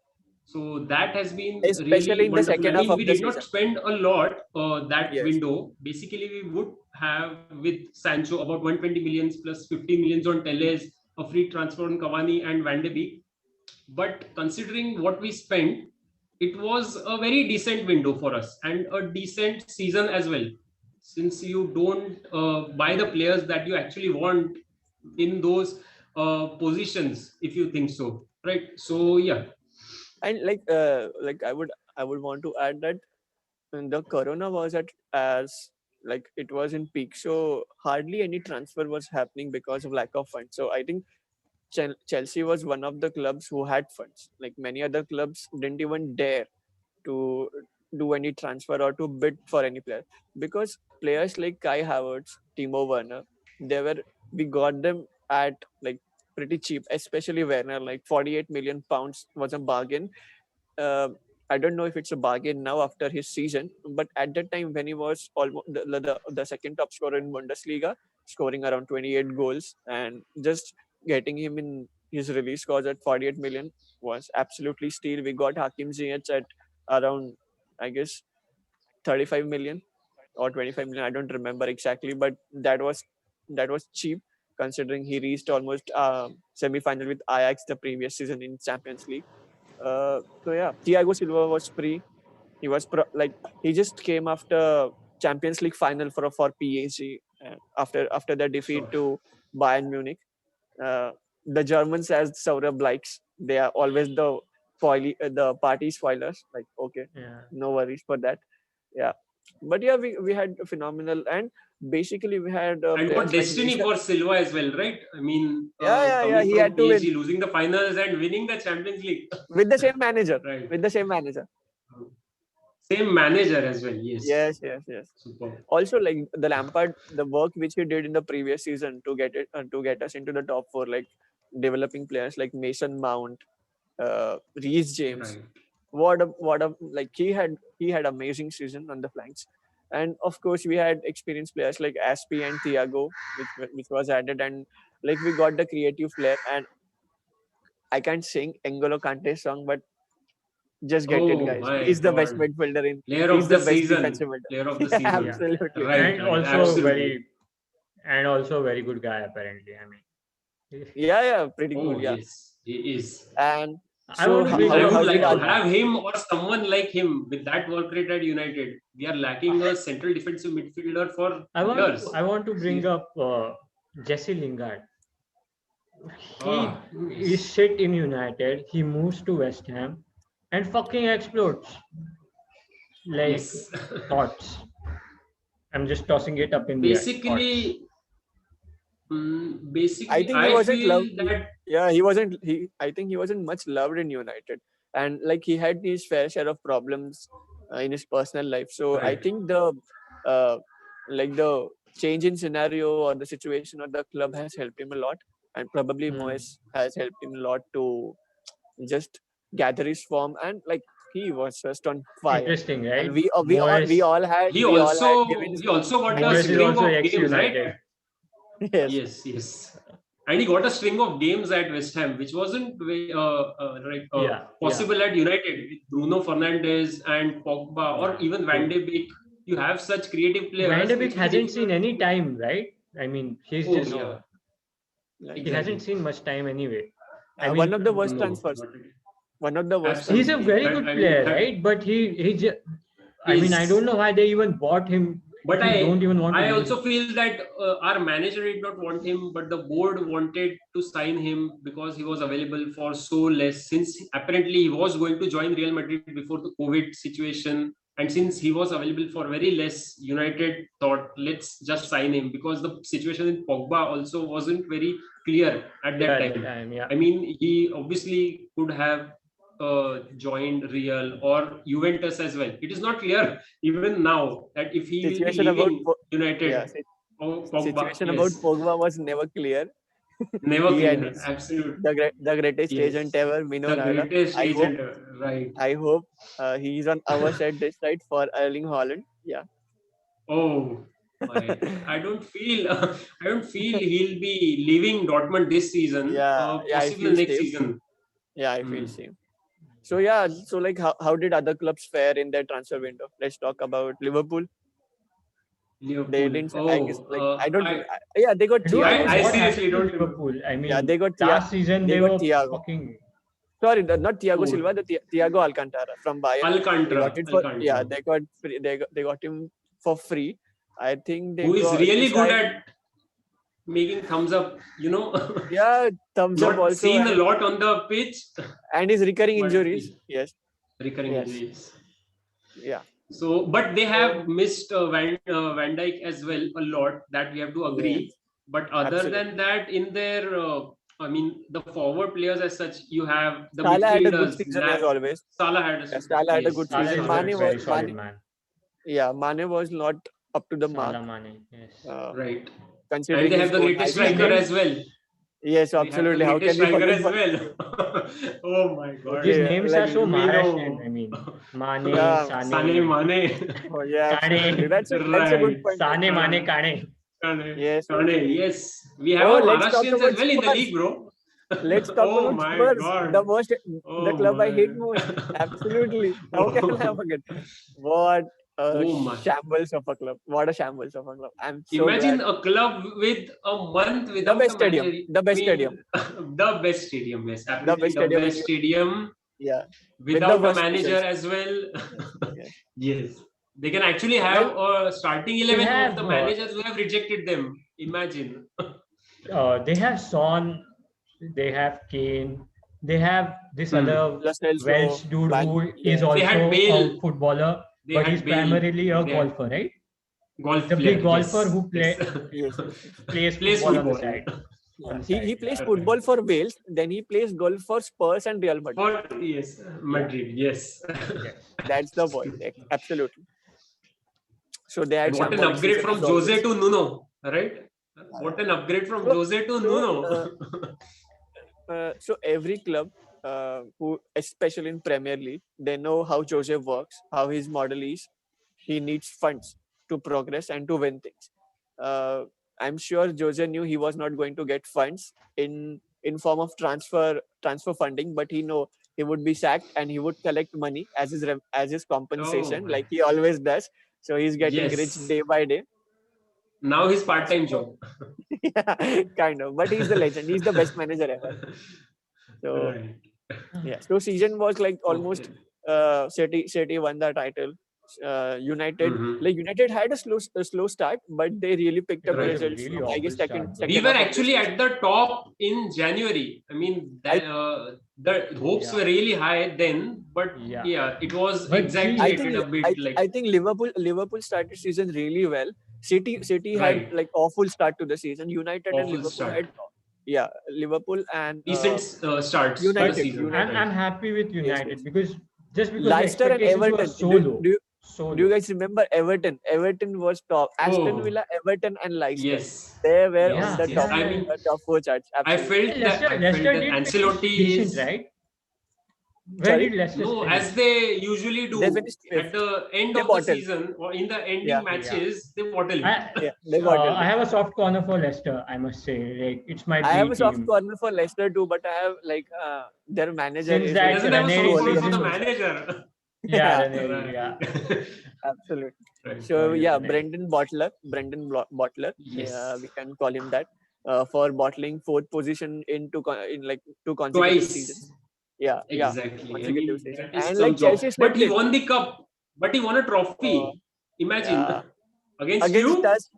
Speaker 3: So that has been
Speaker 2: Especially
Speaker 3: really
Speaker 2: in the
Speaker 3: wonderful. I
Speaker 2: second half
Speaker 3: mean,
Speaker 2: of
Speaker 3: we
Speaker 2: the
Speaker 3: did not
Speaker 2: season.
Speaker 3: spend a lot that
Speaker 2: Yes.
Speaker 3: window. Basically, we would have with Sancho about 120 millions plus 50 millions on Teles, a free transfer on Cavani and Van de Beek. But considering what we spent, it was a very decent window for us and a decent season as well, since you don't buy the players that you actually want in those positions, if you think so, right? So yeah.
Speaker 2: And like I would want to add that the corona was at as like it was in peak, so hardly any transfer was happening because of lack of funds. So I think Chelsea was one of the clubs who had funds. Like many other clubs didn't even dare to do any transfer or to bid for any player, because players like Kai Havertz, Timo Werner, they were we got them at like pretty cheap, especially Werner. Like 48 million pounds was a bargain. uh, I don't know if it's a bargain now after his season, but at that time when he was almost the second top scorer in Bundesliga, scoring around 28 goals, and just getting him in his release clause at 48 million was absolutely steal. We got Hakim Ziyech at around, I guess, 35 million or 25 million. I don't remember exactly, but that was cheap considering he reached almost semi-final with Ajax the previous season in Champions League. So yeah, Thiago Silva was free. He was like he just came after Champions League final for PSG after their defeat
Speaker 3: Sure.
Speaker 2: to Bayern Munich. Uh, the Germans, as Saurabh likes, they are always the the party spoilers. Like, okay,
Speaker 1: Yeah.
Speaker 2: no worries for that. Yeah, but yeah, we had a phenomenal, and basically we had
Speaker 3: And what
Speaker 2: players like
Speaker 3: destiny
Speaker 2: Mason.
Speaker 3: for Silva as well, right? I mean,
Speaker 2: Yeah.
Speaker 3: coming
Speaker 2: He
Speaker 3: from
Speaker 2: had to win
Speaker 3: PSG, losing the finals and winning the Champions League.
Speaker 2: with the same manager.
Speaker 3: Right.
Speaker 2: With the same manager.
Speaker 3: Same manager as well. Yes.
Speaker 2: Yes.
Speaker 3: Superb.
Speaker 2: Also, like the Lampard, the work which he did in the previous season to get us into the top four, like developing players like Mason Mount, Reece James.
Speaker 3: Right.
Speaker 2: What a like he had amazing season on the flanks, and of course we had experienced players like Aspi and Thiago, which was added, and like we got the creative player. And I can't sing N'Golo Kante's song, but just get it,
Speaker 3: Oh
Speaker 2: guys.
Speaker 3: my
Speaker 2: He's the best
Speaker 3: God.
Speaker 2: midfielder in.
Speaker 3: Player
Speaker 2: He's
Speaker 3: of the
Speaker 2: the best
Speaker 3: season.
Speaker 2: defensive midfielder.
Speaker 3: Player of the
Speaker 2: Yeah,
Speaker 3: season.
Speaker 2: absolutely.
Speaker 3: Right.
Speaker 1: And also
Speaker 3: Absolutely.
Speaker 1: very good guy apparently. I mean,
Speaker 2: Yeah, pretty
Speaker 3: Oh,
Speaker 2: good. Yeah,
Speaker 3: yes. He is.
Speaker 2: and
Speaker 1: I
Speaker 2: so
Speaker 1: want to
Speaker 3: I
Speaker 1: bring
Speaker 3: mean, I
Speaker 1: up
Speaker 3: would like
Speaker 2: did
Speaker 3: to have him or someone like him with that work rate at United. We are lacking a central defensive midfielder for years.
Speaker 1: I want to bring up Jesse Lingard.
Speaker 3: Ah,
Speaker 1: He is shit in United. He moves to West Ham and fucking explodes. Like
Speaker 3: yes.
Speaker 1: thoughts. I'm just tossing it up in the air. Thoughts.
Speaker 3: Basically,
Speaker 2: I think he wasn't
Speaker 3: feel
Speaker 2: loved.
Speaker 3: that
Speaker 2: Yeah, I think he wasn't much loved in United, and like he had his fair share of problems in his personal life. So I
Speaker 3: Right.
Speaker 2: think uh, the change in scenario or the situation of the club has helped him a lot, and probably Moyes has helped him a lot to just gather his form, and like he was just on fire.
Speaker 1: Interesting, right?
Speaker 2: And we all had
Speaker 3: he
Speaker 2: we all
Speaker 3: also
Speaker 2: had given
Speaker 3: he also got a
Speaker 1: Moyes is
Speaker 3: string
Speaker 1: also
Speaker 3: of games,
Speaker 1: ex-United.
Speaker 3: right?
Speaker 2: yes.
Speaker 3: Yes. And he got a string of games at West Ham, which wasn't possible at United with Bruno Fernandes and Pogba or even Van de Beek. You have such creative players.
Speaker 1: Van de Beek
Speaker 3: it's
Speaker 1: hasn't
Speaker 3: difficult
Speaker 1: seen any
Speaker 3: to-
Speaker 1: time, right? I mean, he's
Speaker 3: Oh,
Speaker 1: just
Speaker 3: yeah.
Speaker 2: Like,
Speaker 1: he hasn't seen much time anyway. I mean,
Speaker 2: one of the worst
Speaker 3: No,
Speaker 2: transfers.
Speaker 3: not really.
Speaker 2: One of the worst.
Speaker 3: Absolutely.
Speaker 1: he's a very good
Speaker 3: I mean,
Speaker 1: player,
Speaker 3: that-
Speaker 1: right? But he just, I mean, I
Speaker 3: He's-
Speaker 1: don't know why they even bought him.
Speaker 3: But
Speaker 1: If you don't even want to
Speaker 3: I
Speaker 1: lose.
Speaker 3: also feel that our manager did not want him, but the board wanted to sign him because he was available for so less. Since apparently he was going to join Real Madrid before the COVID situation, and since he was available for very less, United thought, let's just sign him because the situation in Pogba also wasn't very clear at that time.
Speaker 1: Yeah.
Speaker 3: I mean, he obviously could have joined Real or Juventus as well. It is not clear even now that if he will be
Speaker 2: Situation about
Speaker 3: leaving United
Speaker 2: yeah,
Speaker 3: or Pogba.
Speaker 2: situation
Speaker 3: Yes.
Speaker 2: about Pogba was never clear.
Speaker 3: Never
Speaker 2: He and
Speaker 3: clear.
Speaker 2: his-
Speaker 3: Absolutely.
Speaker 2: The greatest
Speaker 3: Yes.
Speaker 2: agent ever, Mino
Speaker 3: The
Speaker 2: Raiola.
Speaker 3: greatest
Speaker 2: I hope-
Speaker 3: agent, right?
Speaker 2: I hope he's on our side this side for Erling Haaland. Yeah.
Speaker 3: Oh, I don't feel he'll be leaving Dortmund this season.
Speaker 2: Yeah, I
Speaker 3: Possibly
Speaker 2: feel
Speaker 3: next
Speaker 2: same.
Speaker 3: season.
Speaker 2: Yeah, I feel
Speaker 3: Hmm.
Speaker 2: same. So yeah, so like how did other clubs fare in their transfer window? Let's talk about Liverpool.
Speaker 3: Liverpool.
Speaker 2: They didn't. I guess like
Speaker 3: Oh,
Speaker 2: I don't.
Speaker 3: I-
Speaker 2: Yeah, they got
Speaker 1: I don't know
Speaker 2: Thiago.
Speaker 3: I
Speaker 1: what
Speaker 3: seriously
Speaker 1: happened to
Speaker 3: don't remember.
Speaker 1: Liverpool. I mean,
Speaker 2: Yeah, they got
Speaker 1: last season
Speaker 2: they
Speaker 1: they
Speaker 2: got
Speaker 1: were
Speaker 2: Thiago.
Speaker 1: fucking.
Speaker 2: Sorry, not Thiago
Speaker 3: Oh.
Speaker 2: Silva, Thiago Alcantara from Bayern. They
Speaker 3: Alcantara.
Speaker 2: got it for
Speaker 3: Alcantara.
Speaker 2: yeah. They got free, they got him for free. I think they
Speaker 3: Who is
Speaker 2: got
Speaker 3: really
Speaker 2: this
Speaker 3: good
Speaker 2: guy-
Speaker 3: at making thumbs up,
Speaker 2: yeah, thumbs up
Speaker 3: not
Speaker 2: also,
Speaker 3: seen a
Speaker 2: and,
Speaker 3: lot on the pitch.
Speaker 2: and his recurring
Speaker 3: But
Speaker 2: injuries. Yes,
Speaker 3: Recurring
Speaker 2: Yes.
Speaker 3: injuries.
Speaker 2: yeah,
Speaker 3: So, but they have missed Van Dijk as well a lot. That we have to agree.
Speaker 2: Yes.
Speaker 3: But other
Speaker 2: Absolutely.
Speaker 3: than that, in their, I mean, the forward players as such, you have the
Speaker 2: Salah had a good
Speaker 3: midfielders.
Speaker 2: season as always.
Speaker 3: Salah had a
Speaker 2: Yeah, Salah had a good
Speaker 1: Salah
Speaker 2: season.
Speaker 1: is
Speaker 2: Mane
Speaker 1: a
Speaker 2: was-
Speaker 1: very solid
Speaker 2: Mane-
Speaker 1: man.
Speaker 2: Yeah, Mane was not up to the mark.
Speaker 1: Salah Mane, yes.
Speaker 3: Right.
Speaker 2: Considering
Speaker 3: And they
Speaker 2: his
Speaker 3: have the
Speaker 2: goal.
Speaker 3: greatest
Speaker 2: I think-
Speaker 3: striker as well.
Speaker 2: Yes,
Speaker 3: They have the
Speaker 2: absolutely. How can
Speaker 3: greatest
Speaker 2: we
Speaker 3: striker
Speaker 2: forget?
Speaker 3: as well? Oh my God.
Speaker 1: His
Speaker 2: Okay,
Speaker 1: names
Speaker 2: like
Speaker 1: are so
Speaker 3: Firmino.
Speaker 1: Maharashtrian. I mean, Mane,
Speaker 2: Yeah,
Speaker 1: Sane,
Speaker 3: Sane, Mane.
Speaker 2: Oh, yeah,
Speaker 1: Kane.
Speaker 2: absolutely. That's a good
Speaker 3: Right.
Speaker 2: point.
Speaker 1: Sane, Mane, Kane.
Speaker 3: Kane.
Speaker 2: Yes.
Speaker 3: Kane, yes. We have
Speaker 2: Oh,
Speaker 3: our
Speaker 2: let's talk
Speaker 3: Maharashtrians
Speaker 2: about
Speaker 3: as well in the
Speaker 2: Spurs.
Speaker 3: league, bro.
Speaker 2: Let's talk
Speaker 3: Oh
Speaker 2: about
Speaker 3: my
Speaker 2: Spurs,
Speaker 3: God.
Speaker 2: the
Speaker 3: Oh
Speaker 2: club I hate
Speaker 3: my.
Speaker 2: most. Absolutely. How can I forget? What a
Speaker 3: Oh my.
Speaker 2: shambles of a club. What a shambles of a club. I'm so
Speaker 3: Imagine
Speaker 2: glad.
Speaker 3: a club with a month without
Speaker 2: best
Speaker 3: a
Speaker 2: stadium.
Speaker 3: manager.
Speaker 2: The best
Speaker 3: I mean,
Speaker 2: stadium.
Speaker 3: The best stadium, yes. Absolutely.
Speaker 2: best
Speaker 3: The
Speaker 2: stadium
Speaker 3: best
Speaker 2: in-
Speaker 3: stadium
Speaker 2: Yeah.
Speaker 3: without a
Speaker 2: worst
Speaker 3: manager
Speaker 2: pitches.
Speaker 3: as well.
Speaker 2: Yes.
Speaker 3: Yes. They can actually have a starting 11
Speaker 1: have,
Speaker 3: of the managers who have rejected them. Imagine.
Speaker 1: They have Son, they have Kane, they have this
Speaker 3: Hmm.
Speaker 1: other
Speaker 2: Lo Celso,
Speaker 1: Welsh dude
Speaker 2: Van,
Speaker 1: who is
Speaker 2: yeah,
Speaker 3: They had
Speaker 1: also a
Speaker 3: Bale.
Speaker 1: footballer,
Speaker 3: They
Speaker 1: but he's
Speaker 3: had Bale.
Speaker 1: primarily a
Speaker 3: They had
Speaker 1: golfer, right?
Speaker 3: golf
Speaker 1: The big
Speaker 3: player.
Speaker 1: golfer
Speaker 3: Yes.
Speaker 1: who
Speaker 3: Yes.
Speaker 2: yes, yes, yes.
Speaker 1: plays
Speaker 3: Plays
Speaker 1: football on the
Speaker 3: football.
Speaker 1: side.
Speaker 2: Yeah.
Speaker 1: On the
Speaker 2: He
Speaker 1: side,
Speaker 2: plays
Speaker 1: yeah.
Speaker 2: football for Wales, then he plays golf for Spurs and Real Madrid.
Speaker 3: For yes, Madrid. Yes.
Speaker 1: Yes.
Speaker 2: That's the point. Absolutely. So they had
Speaker 3: And what
Speaker 2: some
Speaker 3: an
Speaker 2: point
Speaker 3: upgrade from
Speaker 2: seasons
Speaker 3: Jose
Speaker 2: always.
Speaker 3: to Nuno, right? What an upgrade from
Speaker 2: So,
Speaker 3: Jose to
Speaker 2: so,
Speaker 3: Nuno.
Speaker 2: so every club, who especially in Premier League, they know how Jose works, how his model is. He needs funds to progress and to win things. Uh, I'm sure Jose knew he was not going to get funds in form of transfer funding, but he know he would be sacked and he would collect money as as his
Speaker 3: Oh
Speaker 2: compensation,
Speaker 3: my.
Speaker 2: like he always does. So he's getting rich
Speaker 3: Yes.
Speaker 2: day by day.
Speaker 3: Now his part-time
Speaker 2: So,
Speaker 3: job.
Speaker 2: yeah, kind of. But he's the legend. He's the best manager ever. So
Speaker 3: Right.
Speaker 2: yeah. So season was like almost
Speaker 3: Okay.
Speaker 2: City won the title. United,
Speaker 3: Mhm.
Speaker 2: like United had a slow start, but they really picked
Speaker 1: It
Speaker 2: up
Speaker 1: was
Speaker 3: Right.
Speaker 1: a
Speaker 2: results
Speaker 1: really
Speaker 2: from I
Speaker 1: awful
Speaker 2: guess
Speaker 1: start, bro.
Speaker 3: We
Speaker 2: second
Speaker 3: were
Speaker 2: half of the
Speaker 3: actually
Speaker 2: season.
Speaker 3: at the top in January. I mean,
Speaker 2: I
Speaker 3: the hopes
Speaker 1: Yeah.
Speaker 3: were really high then, but
Speaker 1: Yeah.
Speaker 3: yeah, it was
Speaker 1: But see,
Speaker 2: I think
Speaker 3: exaggerated a bit. Like
Speaker 2: I think Liverpool started season really well. City had
Speaker 3: right,
Speaker 2: like awful start to the season. United and
Speaker 3: awful
Speaker 2: Liverpool had
Speaker 3: start.
Speaker 2: Liverpool and
Speaker 3: Decent starts to the
Speaker 1: but
Speaker 3: season.
Speaker 1: I'm
Speaker 2: United.
Speaker 3: Right.
Speaker 1: I'm happy with
Speaker 2: Yes,
Speaker 1: United
Speaker 2: yes.
Speaker 1: because just because the
Speaker 2: Leicester and
Speaker 1: expectations were
Speaker 2: Everton.
Speaker 1: so low, so
Speaker 2: Do you
Speaker 1: low.
Speaker 2: guys remember Everton? Everton was top. Aston
Speaker 3: Oh
Speaker 2: Villa, Everton, and Leicester.
Speaker 3: yes,
Speaker 2: They were on
Speaker 1: Yeah,
Speaker 2: the
Speaker 3: yes.
Speaker 2: top
Speaker 3: I
Speaker 1: yeah, yeah.
Speaker 3: mean,
Speaker 2: top four charts. Absolutely.
Speaker 1: Hey, Leicester,
Speaker 3: I felt
Speaker 1: Leicester
Speaker 3: that
Speaker 1: did finish
Speaker 3: Ancelotti
Speaker 1: decent,
Speaker 3: is
Speaker 1: right? Where
Speaker 2: Sorry,
Speaker 1: did Leicester
Speaker 3: no,
Speaker 1: finish?
Speaker 3: as they usually
Speaker 2: they
Speaker 3: do
Speaker 2: finished
Speaker 3: at
Speaker 2: fifth.
Speaker 3: the end
Speaker 2: They
Speaker 3: of the
Speaker 2: bottled.
Speaker 3: season or in the ending
Speaker 2: Yeah,
Speaker 1: Yeah.
Speaker 3: matches, they bottle it.
Speaker 1: I
Speaker 2: yeah, they bottled
Speaker 1: I
Speaker 2: it.
Speaker 1: have a soft corner for Leicester, I must say. Like it's my
Speaker 2: I have
Speaker 1: B
Speaker 2: a soft
Speaker 1: team.
Speaker 2: corner for Leicester too, but I have like their manager
Speaker 1: Since
Speaker 2: is
Speaker 3: He
Speaker 2: like
Speaker 1: that
Speaker 3: doesn't have a
Speaker 2: too
Speaker 3: soft
Speaker 1: Ranieri
Speaker 3: corner
Speaker 2: oligarch
Speaker 3: for the
Speaker 1: season,
Speaker 2: person.
Speaker 3: manager.
Speaker 1: yeah,
Speaker 2: Yeah,
Speaker 1: Ranieri, yeah.
Speaker 3: Right.
Speaker 2: absolutely.
Speaker 3: Right.
Speaker 2: So
Speaker 1: Claudio
Speaker 2: yeah,
Speaker 1: Ranieri.
Speaker 2: Bottler,
Speaker 3: Yes.
Speaker 2: we can call him that, for bottling fourth position in like two consecutive seasons.
Speaker 3: Twice.
Speaker 2: Yeah,
Speaker 3: Exactly. I
Speaker 2: consecutive
Speaker 3: mean,
Speaker 2: season.
Speaker 3: that is
Speaker 2: And
Speaker 3: some
Speaker 2: like
Speaker 3: job.
Speaker 2: Chelsea
Speaker 3: But
Speaker 2: slipped
Speaker 3: he
Speaker 2: in.
Speaker 3: won the cup. But he won a
Speaker 2: Uh,
Speaker 3: trophy. Imagine.
Speaker 2: yeah,
Speaker 3: Against
Speaker 2: against
Speaker 3: you?
Speaker 2: us,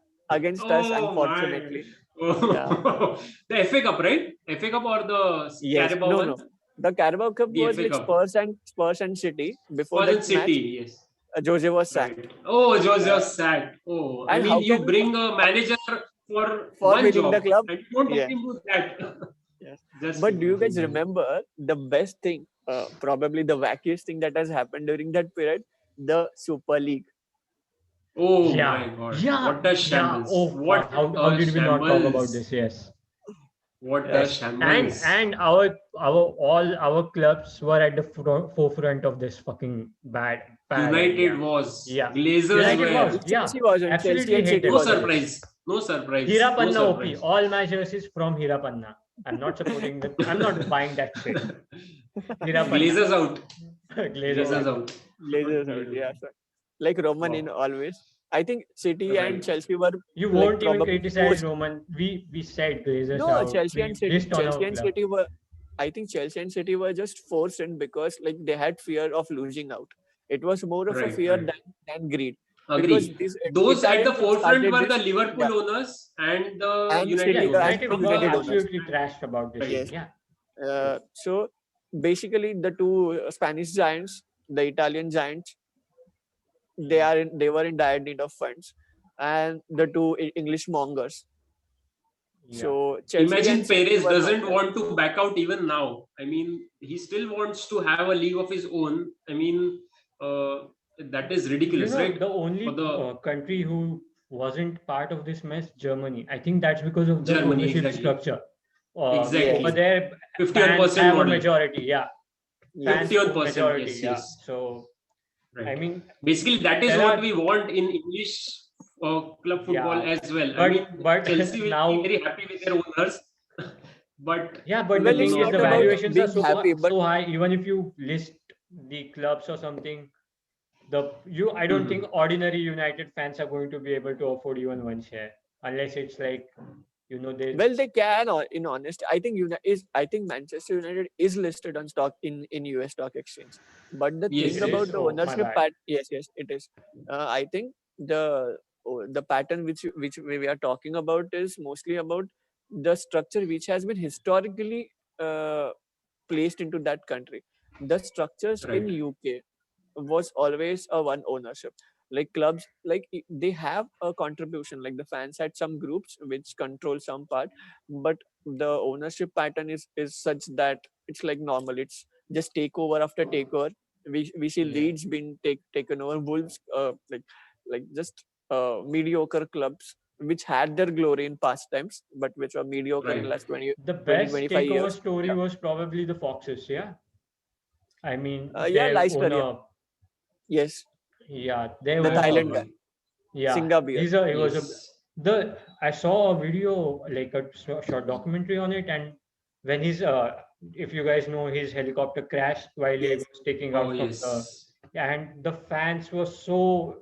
Speaker 3: Oh my.
Speaker 2: unfortunately. Yeah.
Speaker 3: Oh. The FA Cup, right? FA Cup or the
Speaker 2: Yes.
Speaker 3: Carabao
Speaker 2: No,
Speaker 3: one?
Speaker 2: no. The Carabao Cup
Speaker 3: The
Speaker 2: was
Speaker 3: FA
Speaker 2: like
Speaker 3: Cup.
Speaker 2: Spurs and City. Before
Speaker 3: Spurs
Speaker 2: that
Speaker 3: and
Speaker 2: match,
Speaker 3: City, yes.
Speaker 2: Jose was sacked.
Speaker 3: Right. Oh, Jose
Speaker 2: Uh,
Speaker 3: was sacked. Oh, I
Speaker 2: and
Speaker 3: mean,
Speaker 2: how
Speaker 3: you
Speaker 2: can we
Speaker 3: bring a manager for
Speaker 2: for
Speaker 3: one
Speaker 2: winning the
Speaker 3: job
Speaker 2: club?
Speaker 3: and you don't let
Speaker 2: Yeah.
Speaker 3: him do that.
Speaker 2: Yes.
Speaker 3: Just
Speaker 2: But do you guys
Speaker 3: imagine, man.
Speaker 2: remember the best thing, probably the wackiest thing that has happened during that period? The Super League.
Speaker 3: Oh
Speaker 1: Yeah,
Speaker 3: my God.
Speaker 1: yeah,
Speaker 3: What a
Speaker 1: yeah.
Speaker 3: shambles.
Speaker 1: Oh
Speaker 3: What
Speaker 1: fuck! How
Speaker 3: a
Speaker 1: did we not talk about
Speaker 3: shambles.
Speaker 1: this? Yes,
Speaker 3: What a
Speaker 1: yes. And
Speaker 3: shambles.
Speaker 1: and our all our clubs were at the forefront of this fucking bad
Speaker 3: United
Speaker 1: idea.
Speaker 3: was.
Speaker 1: Yeah,
Speaker 3: Glazers
Speaker 1: United
Speaker 2: Yeah,
Speaker 3: were.
Speaker 1: was. Yeah,
Speaker 2: Chelsea wasn't. Chelsea
Speaker 1: absolutely
Speaker 2: and City
Speaker 3: No
Speaker 1: hated
Speaker 2: wasn't.
Speaker 1: this.
Speaker 3: surprise. No surprise. No
Speaker 1: Hirapanna OP.
Speaker 3: surprise.
Speaker 1: All my jerseys from Hirapanna. I'm not supporting the. I'm not buying that shit. Hirapanna.
Speaker 3: Glazers out.
Speaker 1: Glazers
Speaker 3: Glazers
Speaker 2: Yeah,
Speaker 1: out.
Speaker 3: out.
Speaker 2: Blazers out.
Speaker 3: Unbelievable.
Speaker 2: Yeah, so, like Roman in
Speaker 3: Wow.
Speaker 2: always. I think City and
Speaker 3: Right.
Speaker 2: Chelsea were
Speaker 1: You
Speaker 2: like
Speaker 1: won't even
Speaker 2: probably
Speaker 1: criticize
Speaker 2: forced.
Speaker 1: Roman. We said Glazers
Speaker 2: No,
Speaker 1: out. We dissed on our club.
Speaker 2: City were. I think Chelsea and City were just forced in because like they had fear of losing out. It was more of a
Speaker 3: Right.
Speaker 2: fear
Speaker 3: Right.
Speaker 2: than greed, because
Speaker 3: Agree.
Speaker 2: these
Speaker 3: Those at the
Speaker 2: Italian clubs
Speaker 3: forefront
Speaker 2: started
Speaker 3: were the
Speaker 2: this. Yeah,
Speaker 3: Liverpool owners and the
Speaker 2: and
Speaker 1: Yeah,
Speaker 3: United
Speaker 2: City
Speaker 3: owners.
Speaker 2: and
Speaker 1: United
Speaker 2: from
Speaker 1: were
Speaker 2: United owners.
Speaker 1: absolutely trashed about this
Speaker 3: Right.
Speaker 1: thing.
Speaker 2: Yes.
Speaker 1: Yeah.
Speaker 2: So basically, the two Spanish giants, the Italian giants, they were in dire need of funds, and the two English mongers.
Speaker 1: Yeah.
Speaker 2: So Chelsea
Speaker 3: Imagine
Speaker 2: and City
Speaker 3: Perez
Speaker 2: were not
Speaker 3: doesn't
Speaker 2: there.
Speaker 3: want to back out even now. I mean, he still wants to have a league of his own. I mean, that is
Speaker 1: You
Speaker 3: ridiculous,
Speaker 1: know,
Speaker 3: right?
Speaker 1: the
Speaker 3: For
Speaker 1: only
Speaker 3: the
Speaker 1: country who wasn't part of this mess, Germany. I think that's because of the
Speaker 3: Germany,
Speaker 1: ownership
Speaker 3: exactly.
Speaker 1: structure. Over
Speaker 2: Yes,
Speaker 3: Exactly.
Speaker 1: there,
Speaker 3: 51%
Speaker 1: fans have a
Speaker 3: model.
Speaker 1: majority. Yeah,
Speaker 2: yes,
Speaker 1: fans own
Speaker 3: 51%.
Speaker 1: majority.
Speaker 3: Yes,
Speaker 1: Yeah.
Speaker 3: yes.
Speaker 1: So I
Speaker 3: Right.
Speaker 1: mean,
Speaker 3: Basically, that is
Speaker 1: there
Speaker 3: what
Speaker 1: are
Speaker 3: we want in English club football
Speaker 1: yeah,
Speaker 3: as well. I mean,
Speaker 1: but
Speaker 3: Chelsea will be
Speaker 1: now
Speaker 3: very happy with their owners, but
Speaker 1: yeah, but the
Speaker 2: well,
Speaker 3: will
Speaker 2: it's
Speaker 1: thing is,
Speaker 3: not
Speaker 1: the
Speaker 2: not about
Speaker 3: have.
Speaker 1: valuations are
Speaker 2: being happy, but
Speaker 1: so high. Even if you list the clubs or something, I don't think
Speaker 3: Mhm.
Speaker 1: ordinary United fans are going to be able to afford even one share unless it's like they
Speaker 2: well, they can. Or in honest, I think Manchester United is listed on stock in US stock exchange. But the
Speaker 3: Yes,
Speaker 2: thing
Speaker 1: it
Speaker 2: about
Speaker 1: is.
Speaker 2: the
Speaker 3: yes.
Speaker 1: Oh, my
Speaker 2: ownership
Speaker 1: bad.
Speaker 2: part, yes, it is. I think the pattern which we are talking about is mostly about the structure which has been historically uh, placed into that country. The structures in
Speaker 3: Right.
Speaker 2: UK was always a one ownership. Like clubs, like they have a contribution. Like the fans had some groups which control some part, but the ownership pattern is such that it's like normal. It's just takeover after takeover. We see
Speaker 1: Yeah.
Speaker 2: Leeds being taken over, Wolves, like just mediocre clubs which had their glory in past times, but which were mediocre in
Speaker 3: Right.
Speaker 2: last 20,
Speaker 1: The
Speaker 2: 20
Speaker 1: best
Speaker 2: 25
Speaker 1: takeover
Speaker 2: years.
Speaker 1: story
Speaker 2: Yeah,
Speaker 1: was probably the Foxes. Yeah. I mean,
Speaker 2: yeah,
Speaker 1: their
Speaker 2: Leicester. Yeah,
Speaker 1: owner,
Speaker 2: yes,
Speaker 1: yeah, they
Speaker 2: the
Speaker 1: were,
Speaker 2: Thailand guy,
Speaker 3: Probably.
Speaker 1: yeah,
Speaker 2: Singapore.
Speaker 1: he was a,
Speaker 3: Yes.
Speaker 1: the, I saw a video, like a short documentary on it, and when if you guys know, his helicopter crashed while he
Speaker 2: Yes,
Speaker 1: was taking
Speaker 3: Oh,
Speaker 1: out from
Speaker 3: yes.
Speaker 1: and the fans were so,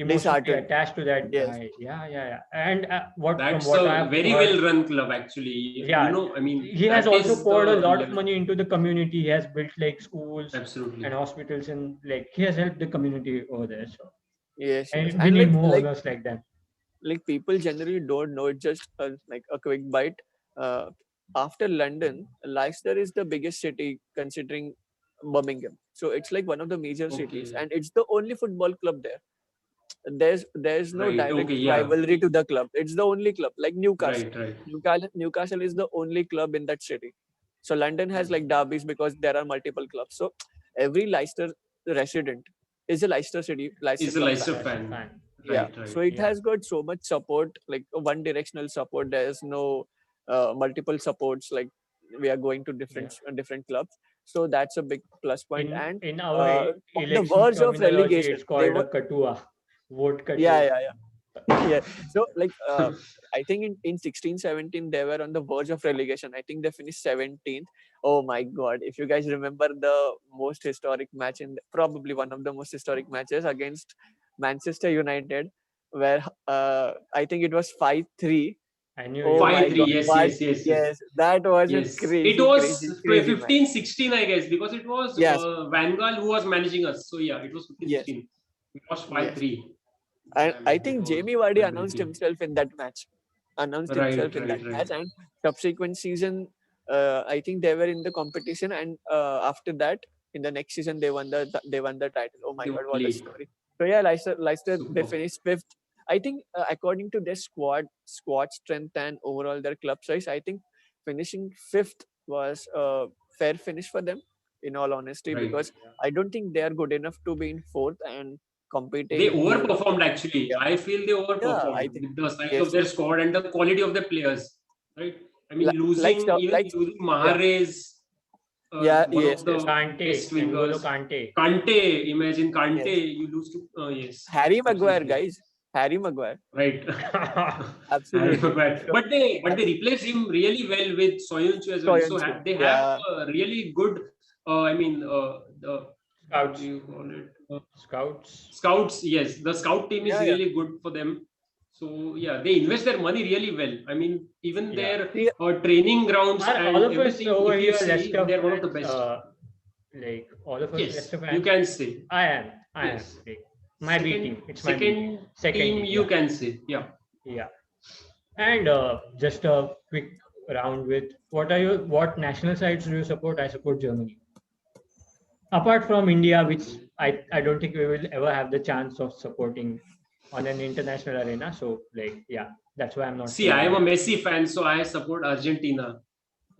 Speaker 1: emotionally
Speaker 2: disheartened.
Speaker 1: attached to that
Speaker 2: Yes,
Speaker 1: guy. Yeah, yeah, yeah. And from
Speaker 3: That's
Speaker 1: what I
Speaker 3: a
Speaker 1: have
Speaker 3: very
Speaker 1: heard,
Speaker 3: well run club, actually.
Speaker 1: yeah,
Speaker 3: I mean,
Speaker 1: he has
Speaker 3: that
Speaker 1: also
Speaker 3: is
Speaker 1: poured a
Speaker 3: the
Speaker 1: lot of
Speaker 3: level.
Speaker 1: money into the community. He has built like schools and
Speaker 3: Absolutely.
Speaker 1: hospitals, and like he has helped the community over there. So,
Speaker 2: yes, yes.
Speaker 1: and we
Speaker 2: And
Speaker 1: need more owners like them.
Speaker 2: like people generally don't know it. Just like a quick bite. Uh, After London, Leicester is the biggest city considering Birmingham. So it's like one of the major cities,
Speaker 3: Okay.
Speaker 2: and it's the only football club there. There's no
Speaker 3: Right.
Speaker 2: direct
Speaker 3: Okay. Yeah.
Speaker 2: rivalry to the club. It's the only club, like Newcastle.
Speaker 3: Right. Right.
Speaker 2: Newcastle is the only club in that city. So London has like derbies because there are multiple clubs. So every Leicester resident is a Leicester
Speaker 3: Is a
Speaker 2: club fan.
Speaker 3: Leicester
Speaker 1: That's a
Speaker 3: fan.
Speaker 1: fan.
Speaker 2: Yeah,
Speaker 3: Right.
Speaker 2: so
Speaker 3: Right.
Speaker 2: it
Speaker 1: Yeah.
Speaker 2: has got so much support, like one directional support. There's no multiple supports, like we are going to
Speaker 1: Yeah.
Speaker 2: different clubs. So that's a big plus point. And
Speaker 1: In our
Speaker 2: uh, on the
Speaker 1: election
Speaker 2: verge of
Speaker 1: terminology,
Speaker 2: relegation,
Speaker 1: it's
Speaker 2: they
Speaker 1: called a
Speaker 2: were.
Speaker 1: katua, vote
Speaker 2: Yeah,
Speaker 1: katua.
Speaker 2: yeah, yeah. Yeah, so like I think in 16-17 they were on the verge of relegation. I think they finished 17th. Oh my god, if you guys remember the most historic match probably one of the most historic matches against Manchester United, where I think it was 5-3.
Speaker 1: I knew you
Speaker 2: Oh
Speaker 1: will
Speaker 2: my
Speaker 3: 5-3.
Speaker 2: god,
Speaker 1: say
Speaker 3: Yes.
Speaker 2: what?
Speaker 3: Yes. Yes. Yes.
Speaker 2: Yes, that was a
Speaker 3: Yes. It
Speaker 2: crazy,
Speaker 3: was
Speaker 2: crazy, crazy match.
Speaker 3: 15-16, I guess, because it was
Speaker 2: Yes,
Speaker 3: Van Gaal who was managing us. So yeah, it was
Speaker 2: yes,
Speaker 3: 15-16. It was
Speaker 2: yes.
Speaker 3: 5-3.
Speaker 2: And
Speaker 3: I
Speaker 2: I
Speaker 3: mean, it
Speaker 2: think
Speaker 3: was
Speaker 2: Jamie Vardy announced
Speaker 3: heartbreaking.
Speaker 2: himself in that match. Announced
Speaker 3: Right.
Speaker 2: himself in that
Speaker 3: Right. Right.
Speaker 2: match, and subsequent season, I think they were in the competition, and after that, in the next season, they won the title. Oh my
Speaker 3: They
Speaker 2: god,
Speaker 3: won the
Speaker 2: what a
Speaker 3: league.
Speaker 2: story! So yeah, Leicester they
Speaker 3: Super.
Speaker 2: finished fifth. I think according to their squad strength and overall their club size, I think finishing fifth was a fair finish for them. In all honesty,
Speaker 3: Right.
Speaker 2: because I don't think they are good enough to be in fourth and
Speaker 3: They
Speaker 2: competing in Europe.
Speaker 3: overperformed, actually.
Speaker 2: Yeah,
Speaker 3: I feel they
Speaker 2: yeah, I
Speaker 3: overperformed
Speaker 2: think
Speaker 3: with the size of
Speaker 2: yes.
Speaker 3: their squad and the quality of the players. Right. I mean,
Speaker 2: Like
Speaker 3: losing
Speaker 2: yeah,
Speaker 3: Mahrez,
Speaker 2: yeah,
Speaker 3: one
Speaker 2: yes,
Speaker 3: of
Speaker 2: yes,
Speaker 3: the best
Speaker 1: Kante, N'Golo
Speaker 3: wingers.
Speaker 1: Kante.
Speaker 3: Kante, imagine Kante,
Speaker 2: yes.
Speaker 3: you lose to, yes,
Speaker 2: Harry Maguire,
Speaker 3: absolutely.
Speaker 2: guys. Harry Maguire,
Speaker 3: Right. Harry
Speaker 2: absolutely.
Speaker 3: Maguire.
Speaker 2: So
Speaker 3: But they
Speaker 2: abs-
Speaker 3: replaced him really well with Soyuncu as well. So
Speaker 2: Soyuncu,
Speaker 3: they have
Speaker 2: yeah,
Speaker 3: a really good, I mean, the what do
Speaker 1: Scouts,
Speaker 3: you call it?
Speaker 1: scouts.
Speaker 3: Scouts. Yes, the scout team is
Speaker 2: yeah, yeah.
Speaker 3: really good for them. So yeah, they invest their money really well. I mean, even
Speaker 1: Yeah.
Speaker 3: their
Speaker 2: See,
Speaker 3: training grounds
Speaker 1: Are all
Speaker 3: and
Speaker 1: of us
Speaker 3: everything.
Speaker 1: over
Speaker 3: If you
Speaker 1: here
Speaker 3: see,
Speaker 1: Leicester
Speaker 3: they're one of the
Speaker 1: fans?
Speaker 3: best.
Speaker 1: Like all of us
Speaker 3: Yes,
Speaker 1: Leicester
Speaker 3: you
Speaker 1: fans?
Speaker 3: can say.
Speaker 1: I am. I am.
Speaker 3: Yes.
Speaker 1: Like, my B team. It's my B team.
Speaker 3: Second
Speaker 1: Second
Speaker 3: team,
Speaker 1: team.
Speaker 3: you
Speaker 1: Yeah.
Speaker 3: can say. Yeah.
Speaker 1: Yeah. And just a quick round with what national sides do you support? I support Germany. Apart from India, which I don't think we will ever have the chance of supporting on an international arena. So like yeah, that's why I'm not
Speaker 3: See, I
Speaker 1: saying
Speaker 3: am a
Speaker 1: India.
Speaker 3: Messi fan, so I support Argentina,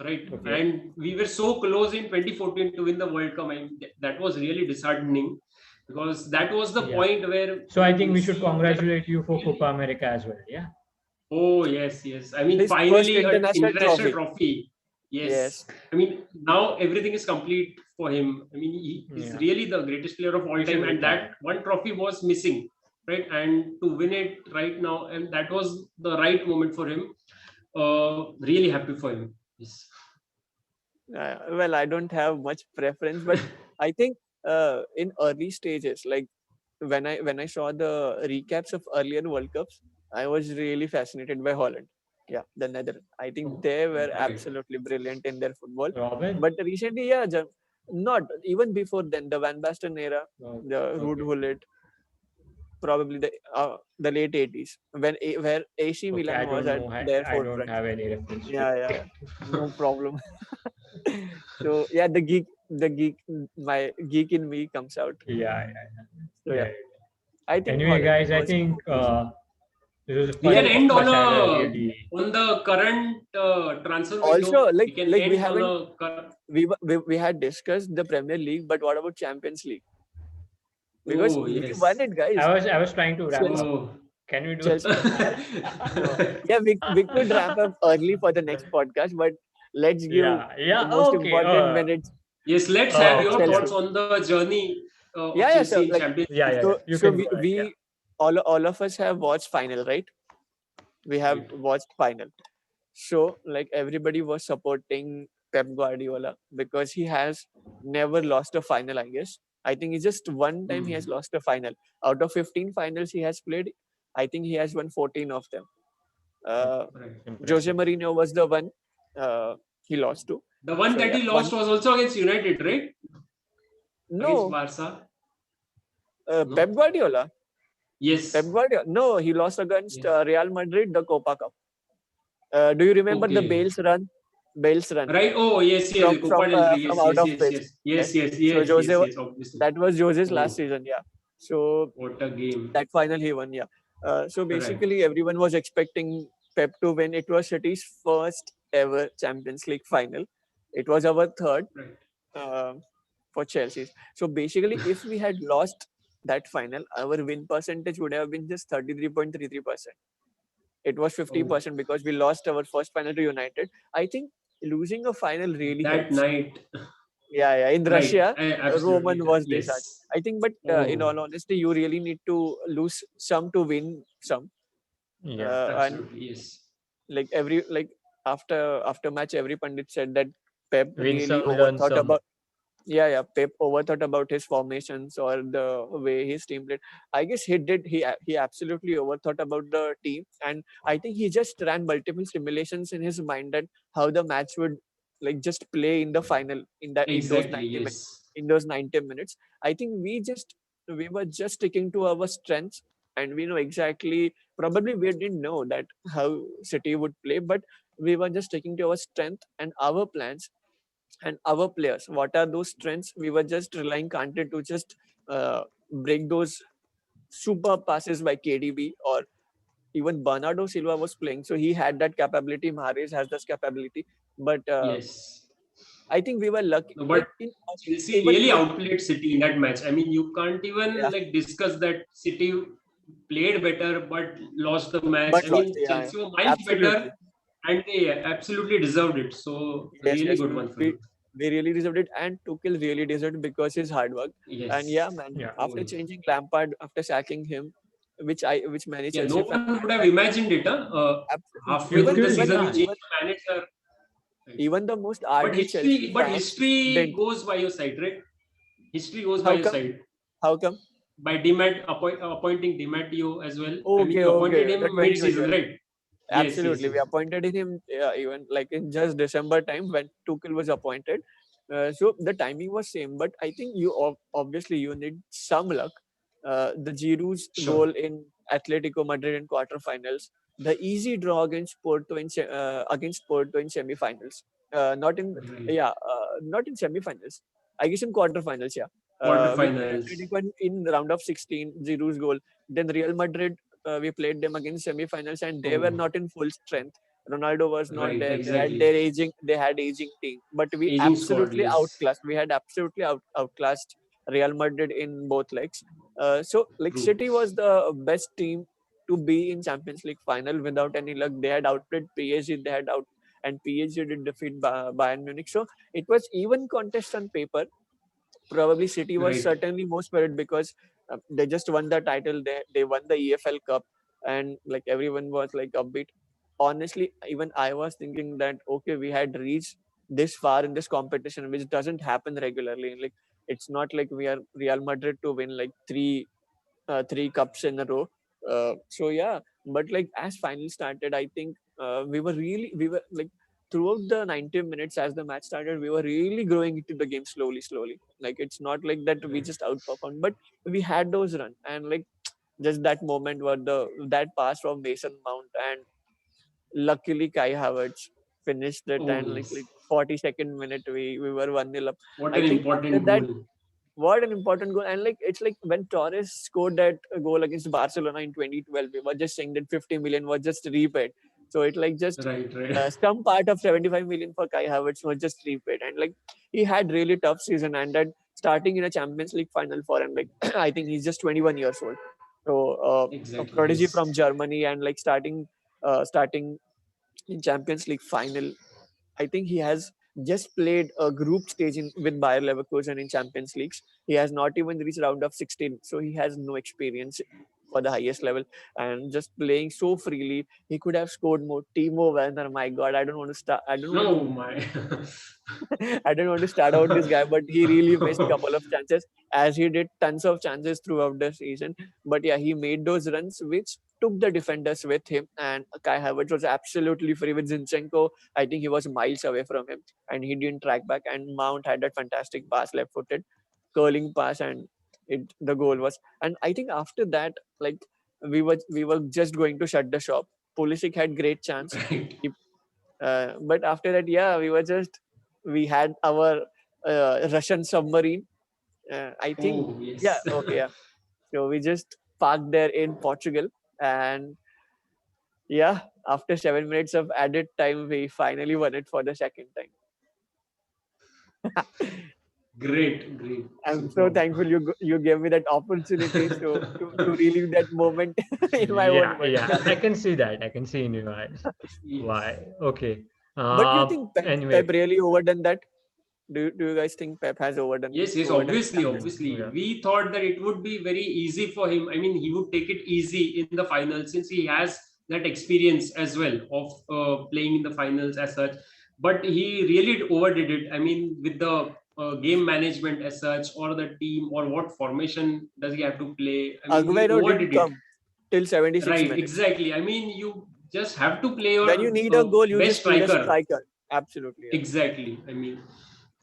Speaker 3: right?
Speaker 1: Okay.
Speaker 3: And we were so close in 2014 to win the World Cup. I mean, that was really disheartening because that was the
Speaker 1: Yeah.
Speaker 3: point where
Speaker 1: So I think
Speaker 3: you
Speaker 1: we should
Speaker 3: see that
Speaker 1: congratulate you for Copa
Speaker 3: really.
Speaker 1: America as well. Yeah.
Speaker 3: Oh yes, yes. I mean,
Speaker 2: his first
Speaker 3: finally an
Speaker 2: international
Speaker 3: international
Speaker 2: trophy.
Speaker 3: trophy.
Speaker 2: Yes,
Speaker 3: Yes. I mean, now everything is complete for him. I mean, he is
Speaker 1: Yeah.
Speaker 3: really the greatest player of all
Speaker 1: He should
Speaker 3: time, and that
Speaker 1: retire.
Speaker 3: one trophy was missing, right? And to win it right now, and that was the right moment for him. Really happy for him. Yes.
Speaker 2: well, I don't have much preference, but I think in early stages, like when I saw the recaps of earlier World Cups, I was really fascinated by Holland. Yeah, the Netherlands. I think
Speaker 3: Oh,
Speaker 2: they were
Speaker 3: right.
Speaker 2: absolutely brilliant in their football.
Speaker 1: Robin?
Speaker 2: But recently, yeah, not even before then, the Van Basten era,
Speaker 1: Oh,
Speaker 2: the Ruud
Speaker 1: okay.
Speaker 2: Gullit, probably the late 80s, where AC
Speaker 1: Okay,
Speaker 2: Milan
Speaker 1: I
Speaker 2: was
Speaker 1: don't
Speaker 2: at
Speaker 1: know.
Speaker 2: their
Speaker 1: I don't
Speaker 2: forefront.
Speaker 1: have any reference to
Speaker 2: Yeah,
Speaker 1: it.
Speaker 2: yeah, no problem. So yeah, my geek in me comes out.
Speaker 1: Yeah,
Speaker 2: So
Speaker 1: yeah.
Speaker 2: yeah, I think
Speaker 1: Anyway,
Speaker 2: Holland
Speaker 1: guys, I
Speaker 2: was
Speaker 1: think this was a
Speaker 3: We
Speaker 2: yeah.
Speaker 1: fun
Speaker 3: can end on
Speaker 1: podcast. I
Speaker 3: a
Speaker 1: really,
Speaker 3: on the current transfer
Speaker 2: Also,
Speaker 3: window.
Speaker 2: like
Speaker 3: We can
Speaker 2: like we
Speaker 3: end on
Speaker 2: haven't
Speaker 3: a
Speaker 2: we had discussed the Premier League, but what about Champions League? Because
Speaker 3: oh
Speaker 2: we won
Speaker 3: yes.
Speaker 2: it, guys.
Speaker 1: I was trying to wrap
Speaker 2: Chelsea,
Speaker 1: up.
Speaker 3: Oh.
Speaker 1: Can we do?
Speaker 2: Chelsea. No, yeah, we could wrap up early for the next podcast, but let's give
Speaker 1: Yeah,
Speaker 2: the
Speaker 1: yeah.
Speaker 2: most
Speaker 1: Okay.
Speaker 2: important minutes.
Speaker 3: Yes, let's have your
Speaker 2: Chelsea.
Speaker 3: thoughts on the journey of
Speaker 2: Yeah, yeah. So
Speaker 3: Chelsea in
Speaker 2: like
Speaker 3: Champions
Speaker 1: Yeah,
Speaker 3: League.
Speaker 1: yeah, yeah. You
Speaker 2: so
Speaker 1: can go ahead. Yeah.
Speaker 2: we all of us have watched final, right? We have
Speaker 3: Right.
Speaker 2: watched final. So like everybody was supporting Pep Guardiola because he has never lost a final, I guess. I think it's just one time he has
Speaker 3: Hmm.
Speaker 2: lost a final. Out of 15 finals he has played, I think he has won 14 of them. Uh,
Speaker 3: Right.
Speaker 2: Jose
Speaker 1: Impressive.
Speaker 2: Mourinho was the one he lost to.
Speaker 3: The one
Speaker 2: So
Speaker 3: that
Speaker 2: yeah,
Speaker 3: he
Speaker 2: one
Speaker 3: lost was also against United, right? Against
Speaker 2: no
Speaker 3: Barca.
Speaker 2: Pep
Speaker 3: No.
Speaker 2: Guardiola. Pep
Speaker 3: Yes.
Speaker 2: Guardiola. No, he lost against
Speaker 3: Yes.
Speaker 2: Real Madrid the Copa Cup. Do you remember the
Speaker 3: Okay.
Speaker 2: Bale's run? Bale's run
Speaker 3: Right. Oh yes, yes. Copa del Rey.
Speaker 2: from
Speaker 3: Yes,
Speaker 2: out
Speaker 3: yes,
Speaker 2: of
Speaker 3: yes,
Speaker 2: pitch.
Speaker 3: yes, yes, yes,
Speaker 2: So
Speaker 3: yes,
Speaker 2: Jose,
Speaker 3: yes, yes. Obviously.
Speaker 2: that was Jose's last
Speaker 3: Oh,
Speaker 2: season. Yeah. So
Speaker 3: what a game!
Speaker 2: that final he won. Yeah. So
Speaker 3: Right.
Speaker 2: basically, everyone was expecting Pep to win. It was City's first ever Champions League final. It was our third
Speaker 3: Right.
Speaker 2: uh, for Chelsea. So basically, if we had lost that final, our win percentage would have been just 33.33%. It was
Speaker 3: Oh,
Speaker 2: 50% because we lost our first final to United. I think losing a final really
Speaker 3: that
Speaker 2: helps.
Speaker 3: night.
Speaker 2: Yeah, yeah. In
Speaker 3: Right.
Speaker 2: Russia,
Speaker 3: Absolutely.
Speaker 2: Roman was this.
Speaker 3: Yes.
Speaker 2: I think, but in
Speaker 3: Oh,
Speaker 2: all honesty, you really need to lose some to win some.
Speaker 1: Yeah.
Speaker 2: And
Speaker 3: absolutely. Yes.
Speaker 2: like after match, every pundit said that Pep
Speaker 1: Win
Speaker 2: really
Speaker 1: some, learn
Speaker 2: overthought
Speaker 1: some.
Speaker 2: about. Yeah. Pep overthought about his formations or the way his team played. I guess he did. He absolutely overthought about the team, and I think he just ran multiple simulations in his mind that how the match would like just play in the final in those
Speaker 3: Exactly.
Speaker 2: 90 minutes.
Speaker 3: Yes.
Speaker 2: In those 90 minutes, I think we were just sticking to our strengths, and we know exactly. Probably we didn't know that how City would play, but we were just sticking to our strength and our plans and our players. What are those strengths? We were just relying Kante to just break those super passes by KDB or even Bernardo Silva was playing. So he had that capability. Mahrez has this capability. But
Speaker 3: Yes.
Speaker 2: I think we were lucky.
Speaker 3: No,
Speaker 2: Like
Speaker 3: but
Speaker 2: in
Speaker 3: Chelsea
Speaker 2: even
Speaker 3: really
Speaker 2: like
Speaker 3: outplayed City in that match. I mean, you can't
Speaker 2: yeah,
Speaker 3: even like discuss that City played better but lost the match.
Speaker 2: but
Speaker 3: I
Speaker 2: lost.
Speaker 3: mean,
Speaker 2: Yeah,
Speaker 3: Chelsea were miles better
Speaker 2: absolutely.
Speaker 3: and they absolutely deserved it. So
Speaker 2: Yes,
Speaker 3: really
Speaker 2: yes.
Speaker 3: good one for
Speaker 2: We,
Speaker 3: them.
Speaker 2: we really deserved it, and Tuchel really deserved it because his hard work. And yeah,
Speaker 3: Yes.
Speaker 2: man,
Speaker 1: Yeah.
Speaker 3: Oh,
Speaker 2: after changing Lampard, after sacking him, which many
Speaker 3: yeah. No
Speaker 2: Chelsea fans
Speaker 3: one would have
Speaker 2: I
Speaker 3: imagined it. Huh? Halfway through
Speaker 2: even
Speaker 3: the
Speaker 1: Tuchel,
Speaker 2: even
Speaker 3: season, you
Speaker 1: yeah.
Speaker 3: change
Speaker 2: even
Speaker 3: the manager. Right.
Speaker 2: even the most ardent Chelsea
Speaker 3: But
Speaker 2: fans
Speaker 3: history
Speaker 2: didn't.
Speaker 3: goes by your side, right? History goes by
Speaker 2: How
Speaker 3: your
Speaker 2: come?
Speaker 3: side
Speaker 2: How come?
Speaker 3: by appointing Dimatteo as well. I mean,
Speaker 2: Okay,
Speaker 3: you appointed
Speaker 2: okay. The
Speaker 3: him
Speaker 2: 2020
Speaker 3: mid-season,
Speaker 2: one.
Speaker 3: right? Yes, yes,
Speaker 2: Absolutely. We
Speaker 3: yes.
Speaker 2: appointed him even like in just December time when Tuchel was appointed. So the timing was same, but I think obviously you need some luck. The Giroud's
Speaker 3: Sure.
Speaker 2: goal in Atletico Madrid in quarterfinals, the easy draw against Porto in semifinals. Not in
Speaker 3: Right.
Speaker 2: yeah, not in semifinals. I guess in quarterfinals. Yeah. We played
Speaker 3: Quarterfinals.
Speaker 2: Atletico in round of 16. Giroud's goal. Then Real Madrid we played them against semifinals and they were
Speaker 3: Oh,
Speaker 2: not in full strength. Ronaldo was not
Speaker 3: right.
Speaker 2: there.
Speaker 3: Exactly.
Speaker 2: They had aging team, but we
Speaker 3: Aging squad.
Speaker 2: absolutely
Speaker 3: Yes.
Speaker 2: outclassed. We had absolutely outclassed Real Madrid in both legs. So like
Speaker 3: True.
Speaker 2: City was the best team to be in Champions League final without any luck. They had outplayed PSG. They had out and PSG did defeat Bayern Munich. So it was even contest on paper. Probably City was
Speaker 3: Right.
Speaker 2: certainly most worried because they just won the title. They won the EFL Cup, and like everyone was like upbeat. Honestly, even I was thinking that okay, we had reached this far in this competition, which doesn't happen regularly. Like it's not like we are Real Madrid to win like three cups in a row. So yeah, but like as final started, I think we were like throughout the 90 minutes as the match started, we were really growing into the game slowly. Like it's not like that we
Speaker 3: Right.
Speaker 2: just outperformed, but we had those run and like just that moment where that pass from Mason Mount and luckily Kai Havertz finished it,
Speaker 3: Oh,
Speaker 2: and
Speaker 3: yes.
Speaker 2: like 42nd minute we were 1-0 up.
Speaker 3: What
Speaker 2: I
Speaker 3: an
Speaker 2: think after
Speaker 3: important
Speaker 2: that,
Speaker 3: goal.
Speaker 2: what an important goal. And like it's like when Torres scored that goal against Barcelona in 2012, we were just saying that 50 million was just repaid. So it like just
Speaker 3: Right, right.
Speaker 2: some part of 75 million for Kai Havertz was just repaid. And like he had really tough season, and that starting in a Champions League final for him, like I think he's just 21 years old. So a
Speaker 3: Exactly,
Speaker 2: prodigy
Speaker 3: yes.
Speaker 2: from Germany, and like starting in Champions League final. I think he has just played a group stage with Bayer Leverkusen in Champions Leagues. He has not even reached round of 16, so he has no experience for the highest level, and just playing so freely. He could have scored more. Timo Werner, my God, I don't want to start. I don't want
Speaker 3: No,
Speaker 2: to
Speaker 3: my.
Speaker 2: I don't want to start out this guy, but he really missed a couple of chances, as he did tons of chances throughout the season. But yeah, he made those runs which took the defenders with him, and Kai Havertz was absolutely free with Zinchenko. I think he was miles away from him, and he didn't track back. And Mount had that fantastic pass, left-footed curling pass, and the goal was. And I think after that, like we were just going to shut the shop. Pulisic had great chance.
Speaker 3: Right.
Speaker 2: But after that, yeah, we had our Russian submarine. I think,
Speaker 3: Oh,
Speaker 2: yeah,
Speaker 3: yes.
Speaker 2: okay, yeah. So we just parked there in Portugal, and yeah, after 7 minutes of added time, we finally won it for the second time.
Speaker 3: Great, great.
Speaker 2: I'm so
Speaker 3: Superb.
Speaker 2: thankful you gave me that opportunity to relive that moment in my own
Speaker 1: Yeah,
Speaker 2: words.
Speaker 1: yeah, I can see that. I can see in your eyes.
Speaker 3: Yes.
Speaker 1: Why? Okay.
Speaker 2: But do you think Pep
Speaker 1: Anyway,
Speaker 2: really overdone that? Do you guys think Pep has
Speaker 3: Yes, yes,
Speaker 2: overdone
Speaker 3: obviously,
Speaker 2: it?
Speaker 3: obviously.
Speaker 1: yeah,
Speaker 3: We thought that it would be very easy for him. I mean, he would take it easy in the finals since he has that experience as well of playing in the finals as such. But he really overdid it. I mean, with the game management as such, or the team, or what formation does he have to play? I mean, he
Speaker 2: Aguero didn't
Speaker 3: overdid it.
Speaker 2: come till 76
Speaker 3: Right,
Speaker 2: minutes.
Speaker 3: exactly. I mean, you just have to play
Speaker 2: When you
Speaker 3: your
Speaker 2: need a goal, you
Speaker 3: best
Speaker 2: just need a
Speaker 3: striker.
Speaker 2: striker. Absolutely. Yeah.
Speaker 3: Exactly. I mean,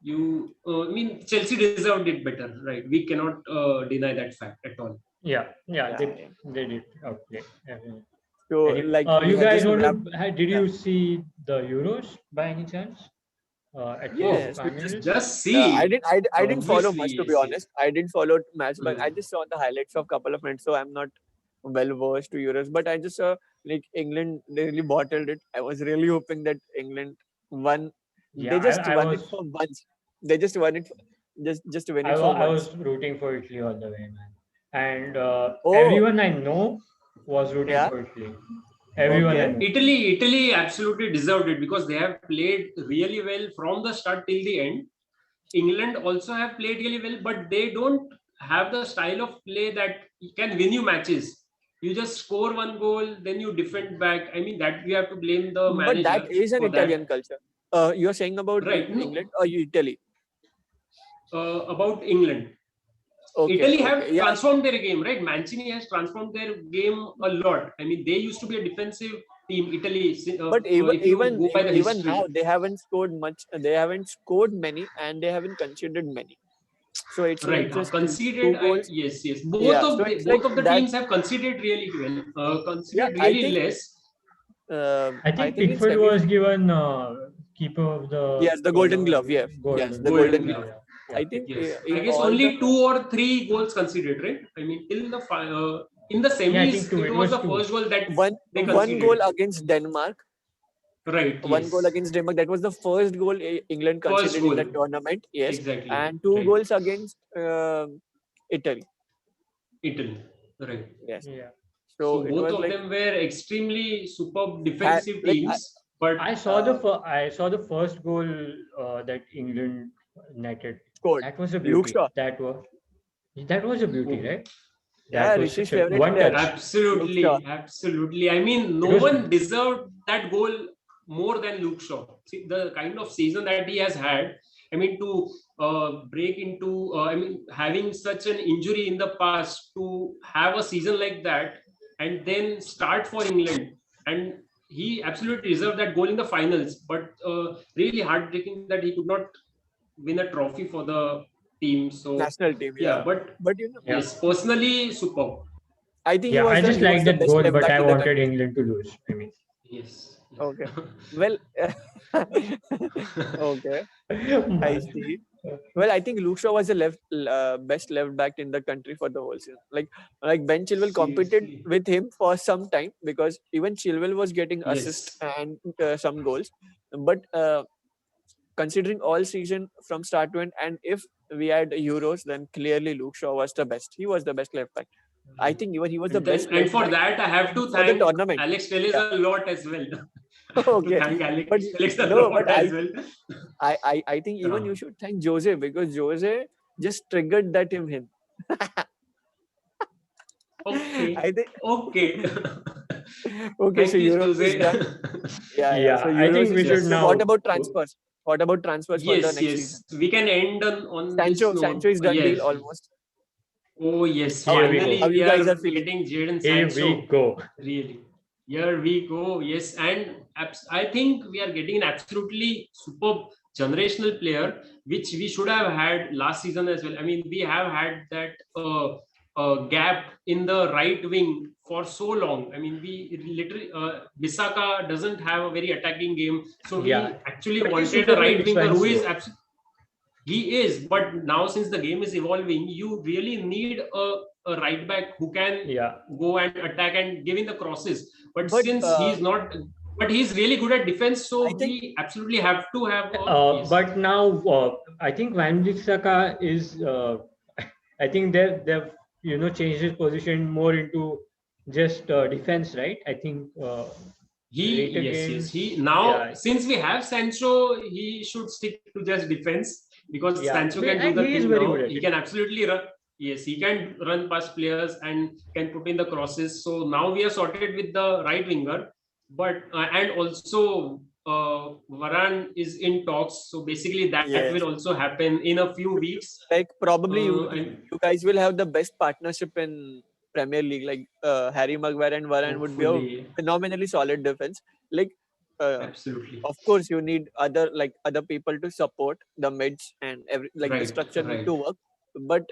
Speaker 3: I mean, Chelsea deserved it better, right? We cannot deny that fact at all.
Speaker 1: yeah,
Speaker 2: Yeah, yeah.
Speaker 1: they did okay.
Speaker 2: So, like, we
Speaker 1: You
Speaker 2: had
Speaker 1: guys
Speaker 2: just
Speaker 1: want
Speaker 2: wrapped.
Speaker 1: to? Did
Speaker 2: Yeah.
Speaker 1: you see the Euros by any chance? At
Speaker 3: Oh,
Speaker 1: least
Speaker 2: Yes, we
Speaker 1: finals?
Speaker 3: just
Speaker 2: I
Speaker 3: see.
Speaker 2: didn't. I didn't follow
Speaker 3: Obviously,
Speaker 2: much, to be
Speaker 3: yes, yes.
Speaker 2: honest. I didn't follow much, but I
Speaker 3: Mm.
Speaker 2: just saw the highlights of a couple of minutes. So I'm not well versed to Euros. But I just saw like England. They really bottled it. I was really hoping that England won.
Speaker 1: Yeah,
Speaker 2: They just
Speaker 1: I
Speaker 2: won it
Speaker 1: was
Speaker 2: for once. They just won it. Just to win it for
Speaker 1: I
Speaker 2: once.
Speaker 1: was rooting for Italy all the way, man. And
Speaker 2: Oh,
Speaker 1: everyone I know was rooting
Speaker 2: yeah.
Speaker 1: for Italy. Everyone I
Speaker 2: Okay.
Speaker 1: know.
Speaker 3: Italy absolutely deserved it because they have played really well from the start till the end. England also have played really well, but they don't have the style of play that can win you matches. You just score one goal, then you defend back. I mean, that we have to blame the
Speaker 2: But that
Speaker 3: manager
Speaker 2: is an
Speaker 3: for that.
Speaker 2: Italian culture. You're saying about
Speaker 3: Right? No,
Speaker 2: England or Italy?
Speaker 3: about England.
Speaker 2: Okay,
Speaker 3: Italy
Speaker 2: okay,
Speaker 3: have
Speaker 2: yeah.
Speaker 3: transformed their game, right? Mancini has transformed their game a lot. I mean, they used to be a defensive team. Italy,
Speaker 2: But even
Speaker 3: if you go by the
Speaker 2: even now,
Speaker 3: history,
Speaker 2: they haven't scored much. They haven't scored many, and they haven't conceded many. So it's like
Speaker 3: right?
Speaker 2: just
Speaker 3: Conceded,
Speaker 2: two goals.
Speaker 3: yes, yes.
Speaker 2: Yeah. So it's like
Speaker 3: Both of the
Speaker 2: that.
Speaker 3: teams have conceded really well.
Speaker 2: Yeah,
Speaker 3: Conceded really less.
Speaker 1: I
Speaker 2: I
Speaker 1: think
Speaker 2: think in
Speaker 1: Pickford
Speaker 2: semi.
Speaker 1: was given keeper of the
Speaker 2: Yes, the Golden Glove. Yeah. Yes,
Speaker 1: golden
Speaker 2: the
Speaker 1: glove.
Speaker 2: Golden
Speaker 3: Golden
Speaker 2: Glove.
Speaker 3: Glove.
Speaker 1: Yeah,
Speaker 2: I
Speaker 1: yeah.
Speaker 2: think
Speaker 3: Yes, I
Speaker 2: in
Speaker 3: guess
Speaker 2: all the
Speaker 3: only 2 or 3 goals conceded, right? I mean, till the in the
Speaker 1: Yeah, I
Speaker 3: semis,
Speaker 1: think two.
Speaker 3: it
Speaker 1: It
Speaker 3: was
Speaker 1: was
Speaker 3: the
Speaker 1: two.
Speaker 3: first goal that they
Speaker 2: one goal
Speaker 3: conceded.
Speaker 2: against Denmark.
Speaker 3: Right?
Speaker 2: One goal
Speaker 3: Yes,
Speaker 2: against Denmark. That was the first goal England
Speaker 3: first
Speaker 2: conceded in the
Speaker 3: goal.
Speaker 2: tournament. Yes,
Speaker 3: Exactly.
Speaker 2: and two
Speaker 3: Right.
Speaker 2: goals against Italy.
Speaker 3: Italy. Right.
Speaker 2: Yes.
Speaker 1: Yeah.
Speaker 2: So
Speaker 3: So
Speaker 2: it
Speaker 3: both
Speaker 2: was
Speaker 3: of
Speaker 2: like
Speaker 3: them were extremely superb defensive
Speaker 2: like
Speaker 3: teams, but
Speaker 1: I saw the first goal that England netted.
Speaker 2: scored.
Speaker 1: That was a
Speaker 2: Luke
Speaker 1: beauty.
Speaker 2: Shaw.
Speaker 1: That was a beauty,
Speaker 3: oh,
Speaker 1: right?
Speaker 2: Yeah,
Speaker 1: That was
Speaker 2: Rishi's
Speaker 1: such a
Speaker 2: favorite
Speaker 1: one
Speaker 2: player.
Speaker 1: touch.
Speaker 2: Luke Shaw.
Speaker 3: absolutely. I mean,
Speaker 1: It
Speaker 3: no
Speaker 1: was
Speaker 3: one deserved that goal more than Luke Shaw. See, the kind of season that he has had. I mean, to break into, I mean, having such an injury in the past, to have a season like that, and then start for England, and he absolutely deserved that goal in the finals. But really heartbreaking that he could not win a trophy for the team. So
Speaker 2: National team.
Speaker 3: yeah,
Speaker 2: Yeah,
Speaker 3: but
Speaker 2: but
Speaker 1: Yeah.
Speaker 3: yes, personally, superb.
Speaker 2: I think
Speaker 1: Yeah, I just
Speaker 2: he was
Speaker 1: liked
Speaker 2: the
Speaker 1: that
Speaker 2: best
Speaker 1: goal,
Speaker 2: left
Speaker 1: but
Speaker 2: back
Speaker 1: I
Speaker 2: in the
Speaker 1: wanted
Speaker 2: country.
Speaker 1: England to lose. I mean,
Speaker 3: Yes,
Speaker 2: Okay. Well, okay. I see. Well, I think Luke Shaw was the best left back in the country for the whole season. Like Ben Chilwell competed
Speaker 3: Seriously.
Speaker 2: with him for some time because even Chilwell was getting assists
Speaker 3: Yes.
Speaker 2: and some goals. But considering all season from start to end, and if we had Euros, then clearly Luke Shaw was the best. He was the best left back. I think even he was the
Speaker 3: And then,
Speaker 2: best
Speaker 3: and
Speaker 2: left
Speaker 3: for
Speaker 2: back
Speaker 3: that, I have to
Speaker 2: for the
Speaker 3: thank
Speaker 2: tournament.
Speaker 3: Alex Telles
Speaker 2: Yeah.
Speaker 3: a lot as well. I have to
Speaker 2: Okay,
Speaker 3: thank
Speaker 2: but
Speaker 3: Alex Telles a
Speaker 2: no, but
Speaker 3: lot as well.
Speaker 2: I think even you should thank Jose because Jose just triggered that in him.
Speaker 3: Okay.
Speaker 2: I think
Speaker 3: Okay.
Speaker 2: okay, so
Speaker 3: Thank you,
Speaker 2: Euros is
Speaker 3: Jose.
Speaker 2: done. Yeah. So
Speaker 1: Yeah, I
Speaker 2: Euros
Speaker 1: think
Speaker 2: is
Speaker 1: we
Speaker 2: done.
Speaker 1: should
Speaker 3: Yes.
Speaker 2: So what
Speaker 1: now.
Speaker 2: about transfers? What about transfers for the
Speaker 3: Yes,
Speaker 2: next season?
Speaker 3: yes. We can end on this
Speaker 2: Sancho
Speaker 3: note.
Speaker 2: is done deal
Speaker 3: Yes.
Speaker 2: almost.
Speaker 3: Oh, yes.
Speaker 2: How
Speaker 1: Here we
Speaker 3: Finally,
Speaker 1: go.
Speaker 2: how
Speaker 3: we
Speaker 2: you guys
Speaker 3: are
Speaker 2: are feeling?
Speaker 3: getting Jadon
Speaker 1: Here we
Speaker 3: Sancho.
Speaker 1: go.
Speaker 3: Really. Here we go. Yes. And I think we are getting an absolutely superb generational player, which we should have had last season as well. I mean, we have had that gap in the right wing for so long. I mean, we literally, Bisaka doesn't have a very attacking game. So
Speaker 1: Yeah,
Speaker 3: we actually
Speaker 1: but he's
Speaker 3: wanted a
Speaker 1: superbly
Speaker 3: right winger who is
Speaker 1: defensive.
Speaker 3: absolutely. He is, but now since the game is evolving, you really need a right back who can
Speaker 1: Yeah,
Speaker 3: go and attack and giving the crosses. But
Speaker 2: But
Speaker 3: since he's not, but he's really good at defense,
Speaker 2: I
Speaker 3: so
Speaker 2: think
Speaker 3: we absolutely have to have a yes.
Speaker 1: but now I think Van Bissaka is. I think they've changed his position more into just defense, right? I think later
Speaker 3: Yes. He
Speaker 1: games.
Speaker 3: now
Speaker 1: Yeah,
Speaker 3: since we have Sancho, he should stick to just defense because
Speaker 1: yeah,
Speaker 3: Sancho can do
Speaker 1: and
Speaker 3: the
Speaker 1: he is
Speaker 3: thing
Speaker 1: very
Speaker 3: now.
Speaker 1: good at
Speaker 3: He
Speaker 1: it.
Speaker 3: can absolutely run. Yes, he can run past players and can put in the crosses. So now we are sorted with the right winger, but and also Varane is in talks. So basically, that
Speaker 2: yes,
Speaker 3: will also happen in a few weeks.
Speaker 2: like probably
Speaker 3: And
Speaker 2: you guys will have the best partnership in Premier League. Like Harry Maguire and Varane would be a
Speaker 3: hopefully,
Speaker 2: phenomenally solid defense. Like
Speaker 3: absolutely
Speaker 2: of course you need other people to support the mids and every like the
Speaker 3: right,
Speaker 2: structure need
Speaker 3: right,
Speaker 2: to work. But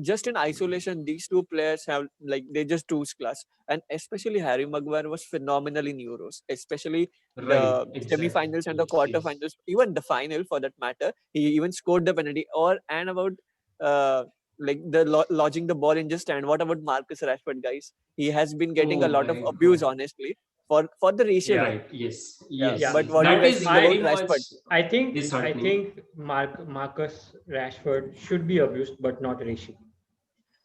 Speaker 2: just in isolation, these two players have like they just choose class. And especially Harry Maguire was phenomenal in Euros, especially
Speaker 3: right,
Speaker 2: the
Speaker 3: exactly.
Speaker 2: semi-finals and the
Speaker 3: Yes.
Speaker 2: quarter-finals, even the final for that matter. He even scored the penalty. Or and about uh, like the lodging the ball in just stand. What about Marcus Rashford, guys? He has been getting a
Speaker 3: Oh
Speaker 2: lot of
Speaker 3: my
Speaker 2: abuse,
Speaker 3: God.
Speaker 2: honestly, for the racial
Speaker 1: Yeah,
Speaker 2: thing.
Speaker 3: Right. Yes.
Speaker 2: Yeah,
Speaker 3: Yes.
Speaker 1: yeah.
Speaker 2: but
Speaker 3: Yes.
Speaker 2: what do you
Speaker 3: That
Speaker 1: I
Speaker 2: guys
Speaker 3: is
Speaker 2: think about
Speaker 3: very
Speaker 1: I
Speaker 3: much
Speaker 2: Rashford?
Speaker 1: I think I
Speaker 3: disheartening.
Speaker 1: think Marcus Rashford should be abused, but not racially.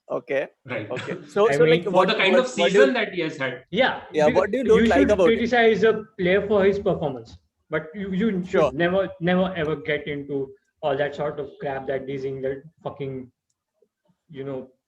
Speaker 2: Okay,
Speaker 3: Right.
Speaker 2: okay. So
Speaker 1: I
Speaker 2: so like
Speaker 1: mean,
Speaker 3: For the kind of
Speaker 2: what do you
Speaker 3: season that he has had.
Speaker 1: yeah,
Speaker 2: yeah what do you
Speaker 1: you
Speaker 2: don't like
Speaker 1: should
Speaker 2: about him?
Speaker 1: criticize a player for his performance, but you
Speaker 2: Sure.
Speaker 1: should never ever get into all that sort of crap that these England fucking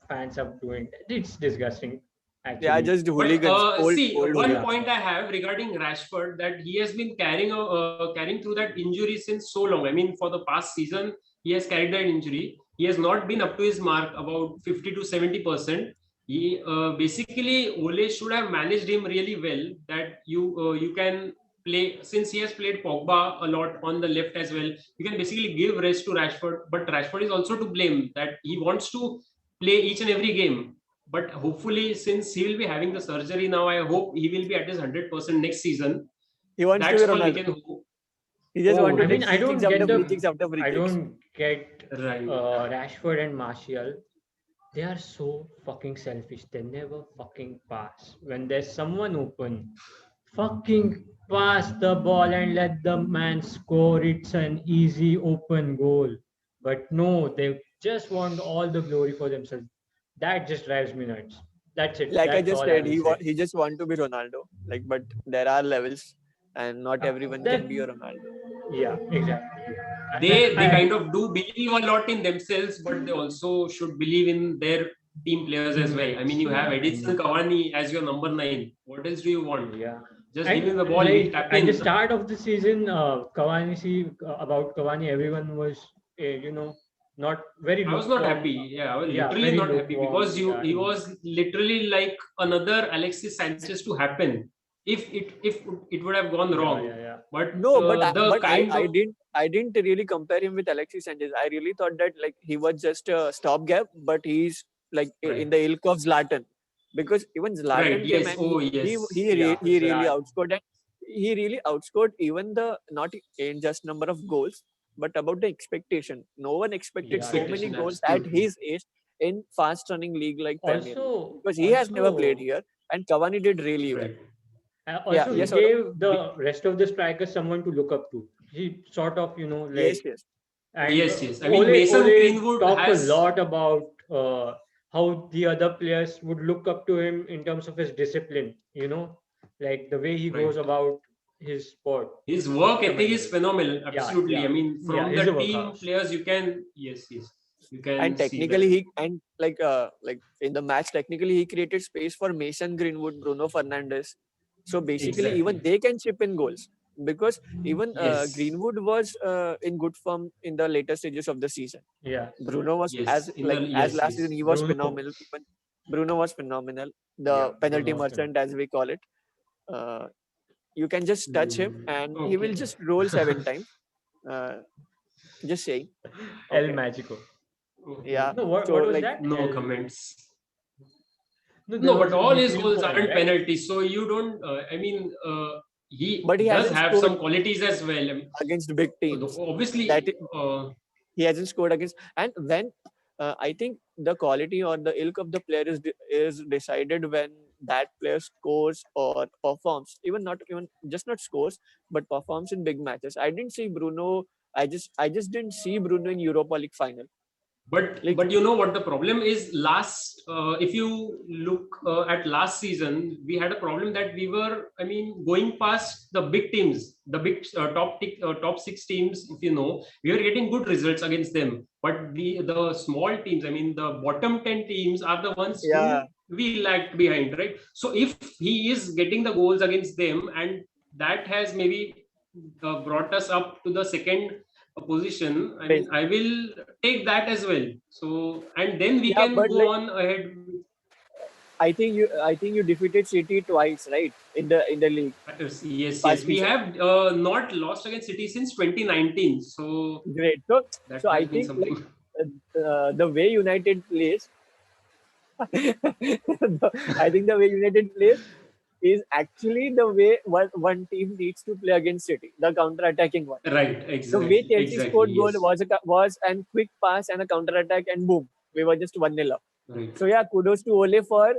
Speaker 1: fans are doing. It's disgusting,
Speaker 2: Yeah,
Speaker 1: actually.
Speaker 2: just
Speaker 3: But
Speaker 2: hooligans,
Speaker 3: see,
Speaker 2: old
Speaker 3: one
Speaker 1: Yeah,
Speaker 2: hooligans.
Speaker 3: point I have regarding Rashford that he has been carrying through that injury since so long. I mean, for the past season, he has carried that injury. He has not been up to his mark about 50 to 70%. He basically Ole should have managed him really well. That you can play since he has played Pogba a lot on the left as well. You can basically give rest to Rashford, but Rashford is also to blame that he wants to play each and every game, but hopefully since he will be having the surgery now, I hope he will be at his 100% next season.
Speaker 2: He wants to be
Speaker 3: That's all we
Speaker 2: Ronaldo.
Speaker 3: can hope.
Speaker 2: He just want
Speaker 3: Oh
Speaker 2: to
Speaker 1: I
Speaker 2: take
Speaker 1: mean,
Speaker 3: yes.
Speaker 1: I
Speaker 2: free kicks
Speaker 1: don't get
Speaker 2: after free
Speaker 1: the
Speaker 2: kicks after free
Speaker 1: I
Speaker 2: kicks.
Speaker 1: don't get
Speaker 3: Right.
Speaker 1: Rashford and Martial. They are so fucking selfish. They never fucking pass. When there's someone open, fucking pass the ball and let the man score. It's an easy open goal. But no, they just want all the glory for themselves. That just drives me nuts. That's it.
Speaker 2: Like I
Speaker 1: That's
Speaker 2: just
Speaker 1: all I
Speaker 2: said,
Speaker 1: will say.
Speaker 2: he just want to be Ronaldo. Like, but there are levels, and not
Speaker 1: Uh,
Speaker 2: everyone
Speaker 1: that
Speaker 2: can be a Ronaldo.
Speaker 1: yeah, exactly.
Speaker 3: They
Speaker 1: I
Speaker 3: kind of do believe a lot in themselves, but they also should believe in their team players as well. I mean,
Speaker 1: teammates.
Speaker 3: you have
Speaker 1: I
Speaker 3: Edison
Speaker 1: mean,
Speaker 3: Cavani as your number 9. What else do you want?
Speaker 1: yeah.
Speaker 3: Just give him
Speaker 1: And
Speaker 3: the ball, he'll
Speaker 1: like
Speaker 3: tap
Speaker 1: at the
Speaker 3: in.
Speaker 1: start of the season, about Cavani, everyone was, not very
Speaker 3: I was not
Speaker 1: lukewarm.
Speaker 3: happy. Yeah, I was
Speaker 1: Yeah,
Speaker 3: literally
Speaker 1: very
Speaker 3: not happy because
Speaker 1: lukewarm. Yeah,
Speaker 3: he was literally like another Alexis Sanchez to happen if it would have gone
Speaker 1: yeah,
Speaker 3: wrong.
Speaker 1: yeah, yeah.
Speaker 3: But
Speaker 2: No,
Speaker 3: the kind of
Speaker 2: I didn't really compare him with Alexis Sanchez. I really thought that like he was just a stopgap, but he's like in
Speaker 3: right,
Speaker 2: the ilk of Zlatan, because even
Speaker 3: right,
Speaker 2: Zlatan came
Speaker 3: yes,
Speaker 2: and
Speaker 3: oh yes,
Speaker 1: Yeah,
Speaker 2: he really
Speaker 1: Zlatan.
Speaker 2: outscored. And he really outscored even the not in just number of goals, but about the expectation. No one expected
Speaker 1: Yeah.
Speaker 2: so many
Speaker 3: Expectation,
Speaker 2: goals at
Speaker 3: absolutely.
Speaker 2: his age in fast running league like Premier League,
Speaker 1: Also,
Speaker 2: because he has never played
Speaker 1: also,
Speaker 2: here, and Cavani did really well.
Speaker 3: Right.
Speaker 2: Yeah,
Speaker 1: also, he
Speaker 2: yes,
Speaker 3: True.
Speaker 2: Saurabh?
Speaker 1: gave the rest of the strikers someone to look up to. He sort of,
Speaker 2: Yes,
Speaker 1: like,
Speaker 2: yes.
Speaker 1: and
Speaker 3: Yes, yes. I mean, Mason
Speaker 1: Ole
Speaker 3: Greenwood
Speaker 1: talked a
Speaker 3: has
Speaker 1: lot about how the other players would look up to him in terms of his discipline. Like the way he goes
Speaker 3: right.
Speaker 1: about his sport.
Speaker 3: His work ethic is
Speaker 1: Commendable.
Speaker 3: phenomenal.
Speaker 1: Yeah,
Speaker 3: Absolutely. I
Speaker 1: yeah,
Speaker 3: mean,
Speaker 1: yeah.
Speaker 3: from
Speaker 1: He's
Speaker 3: the
Speaker 1: a
Speaker 3: team
Speaker 1: workhorse.
Speaker 3: players, you can yes, yes, you can
Speaker 2: And
Speaker 3: see that.
Speaker 2: technically, he and like in the match, technically he created space for Mason Greenwood, Bruno Fernandes. So basically, even
Speaker 3: Exactly.
Speaker 2: they can chip in goals, because even
Speaker 3: Yes.
Speaker 2: Greenwood was in good form in the later stages of the season.
Speaker 1: Yeah.
Speaker 2: Bruno was
Speaker 3: Yes. In the
Speaker 2: as
Speaker 3: yes,
Speaker 2: last season
Speaker 3: yes.
Speaker 2: he was
Speaker 1: Bruno.
Speaker 2: phenomenal. Even Bruno was phenomenal.
Speaker 1: Yeah,
Speaker 2: The penalty
Speaker 1: Bruno was phenomenal.
Speaker 2: merchant, as we call it. Uh, you can just touch him and he will
Speaker 3: Okay.
Speaker 2: just roll 7 times. Uh, just saying.
Speaker 1: El
Speaker 2: Okay.
Speaker 1: Magico.
Speaker 3: Okay.
Speaker 2: Yeah.
Speaker 1: No, what
Speaker 2: So
Speaker 1: was
Speaker 2: like
Speaker 1: that?
Speaker 3: No comments.
Speaker 1: No, there
Speaker 3: No, but
Speaker 1: was a
Speaker 3: all his
Speaker 1: nickname
Speaker 3: goals
Speaker 1: for him,
Speaker 3: aren't
Speaker 1: right?
Speaker 3: penalties, so you don't. I mean, he
Speaker 2: but he
Speaker 3: does
Speaker 2: hasn't
Speaker 3: have
Speaker 2: scored
Speaker 3: some qualities as well. I mean,
Speaker 2: against big teams. That
Speaker 3: obviously,
Speaker 2: he hasn't scored against. And when I think the quality or the ilk of the player is decided when that player scores or performs. Even not even just not scores, but performs in big matches. I didn't see Bruno. I just didn't see Bruno in Europa League final. Like
Speaker 3: but you know what the problem is, last if you look at last season, we had a problem that we were, I mean, going past the big teams, the big top six teams, if you know, we were getting good results against them, but the small teams, I mean the bottom 10 teams are the ones
Speaker 2: yeah,
Speaker 3: who we lagged behind, right? So if he is getting the goals against them, and that has maybe brought us up to the second position, I
Speaker 2: base.
Speaker 3: mean, I will take that as well. So, and then we
Speaker 2: Yeah,
Speaker 3: can
Speaker 2: but
Speaker 3: go
Speaker 2: like
Speaker 3: on ahead.
Speaker 2: I think you defeated City twice, right? In the league
Speaker 3: Yes,
Speaker 2: past
Speaker 3: yes, we
Speaker 2: season.
Speaker 3: have not lost against City since 2019. So
Speaker 2: Great. So
Speaker 3: that
Speaker 2: so I
Speaker 3: has been
Speaker 2: think like
Speaker 3: something.
Speaker 2: the way United plays, I think the way United plays is actually the way one team needs to play against City, the counter-attacking one.
Speaker 3: Right,
Speaker 2: The way
Speaker 3: exactly,
Speaker 2: Chelsea
Speaker 3: exactly.
Speaker 2: scored goal
Speaker 3: Yes,
Speaker 2: was an quick pass and a counter-attack, and boom, we were just 1-0 up.
Speaker 3: right.
Speaker 2: So yeah, kudos to Ole for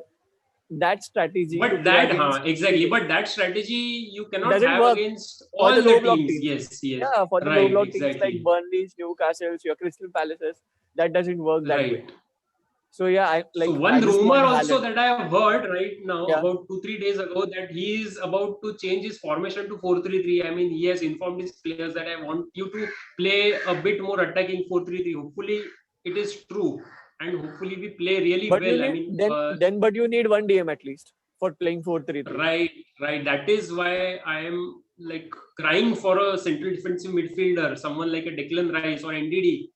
Speaker 2: that strategy to
Speaker 3: But
Speaker 2: play
Speaker 3: that,
Speaker 2: against
Speaker 3: exactly.
Speaker 2: City.
Speaker 3: But that strategy you
Speaker 2: It
Speaker 3: cannot
Speaker 2: doesn't
Speaker 3: have
Speaker 2: work
Speaker 3: against
Speaker 2: for the
Speaker 3: all the
Speaker 2: low block
Speaker 3: teams.
Speaker 2: teams.
Speaker 3: Yes, yes.
Speaker 2: Yeah, for the low
Speaker 3: Right,
Speaker 2: block teams like
Speaker 3: exactly.
Speaker 2: Burnley's, Newcastle's, your Crystal Palaces, that doesn't work that way.
Speaker 3: Right.
Speaker 2: So yeah,
Speaker 3: So
Speaker 2: I
Speaker 3: one
Speaker 2: just
Speaker 3: rumor
Speaker 2: want
Speaker 3: also
Speaker 2: Haaland.
Speaker 3: that I have heard right now,
Speaker 2: Yeah,
Speaker 3: about 2 3 days ago, that he is about to change his formation to 4-3-3. I mean, he has informed his players that I want you to play a bit more attacking 4-3-3. Hopefully, it is true, and hopefully we play really
Speaker 2: but you
Speaker 3: well. I
Speaker 2: need
Speaker 3: mean,
Speaker 2: but you need one DM at least for playing 4-3-3.
Speaker 3: right, right. That is why I am like crying for a central defensive midfielder, someone like a Declan Rice or NDD.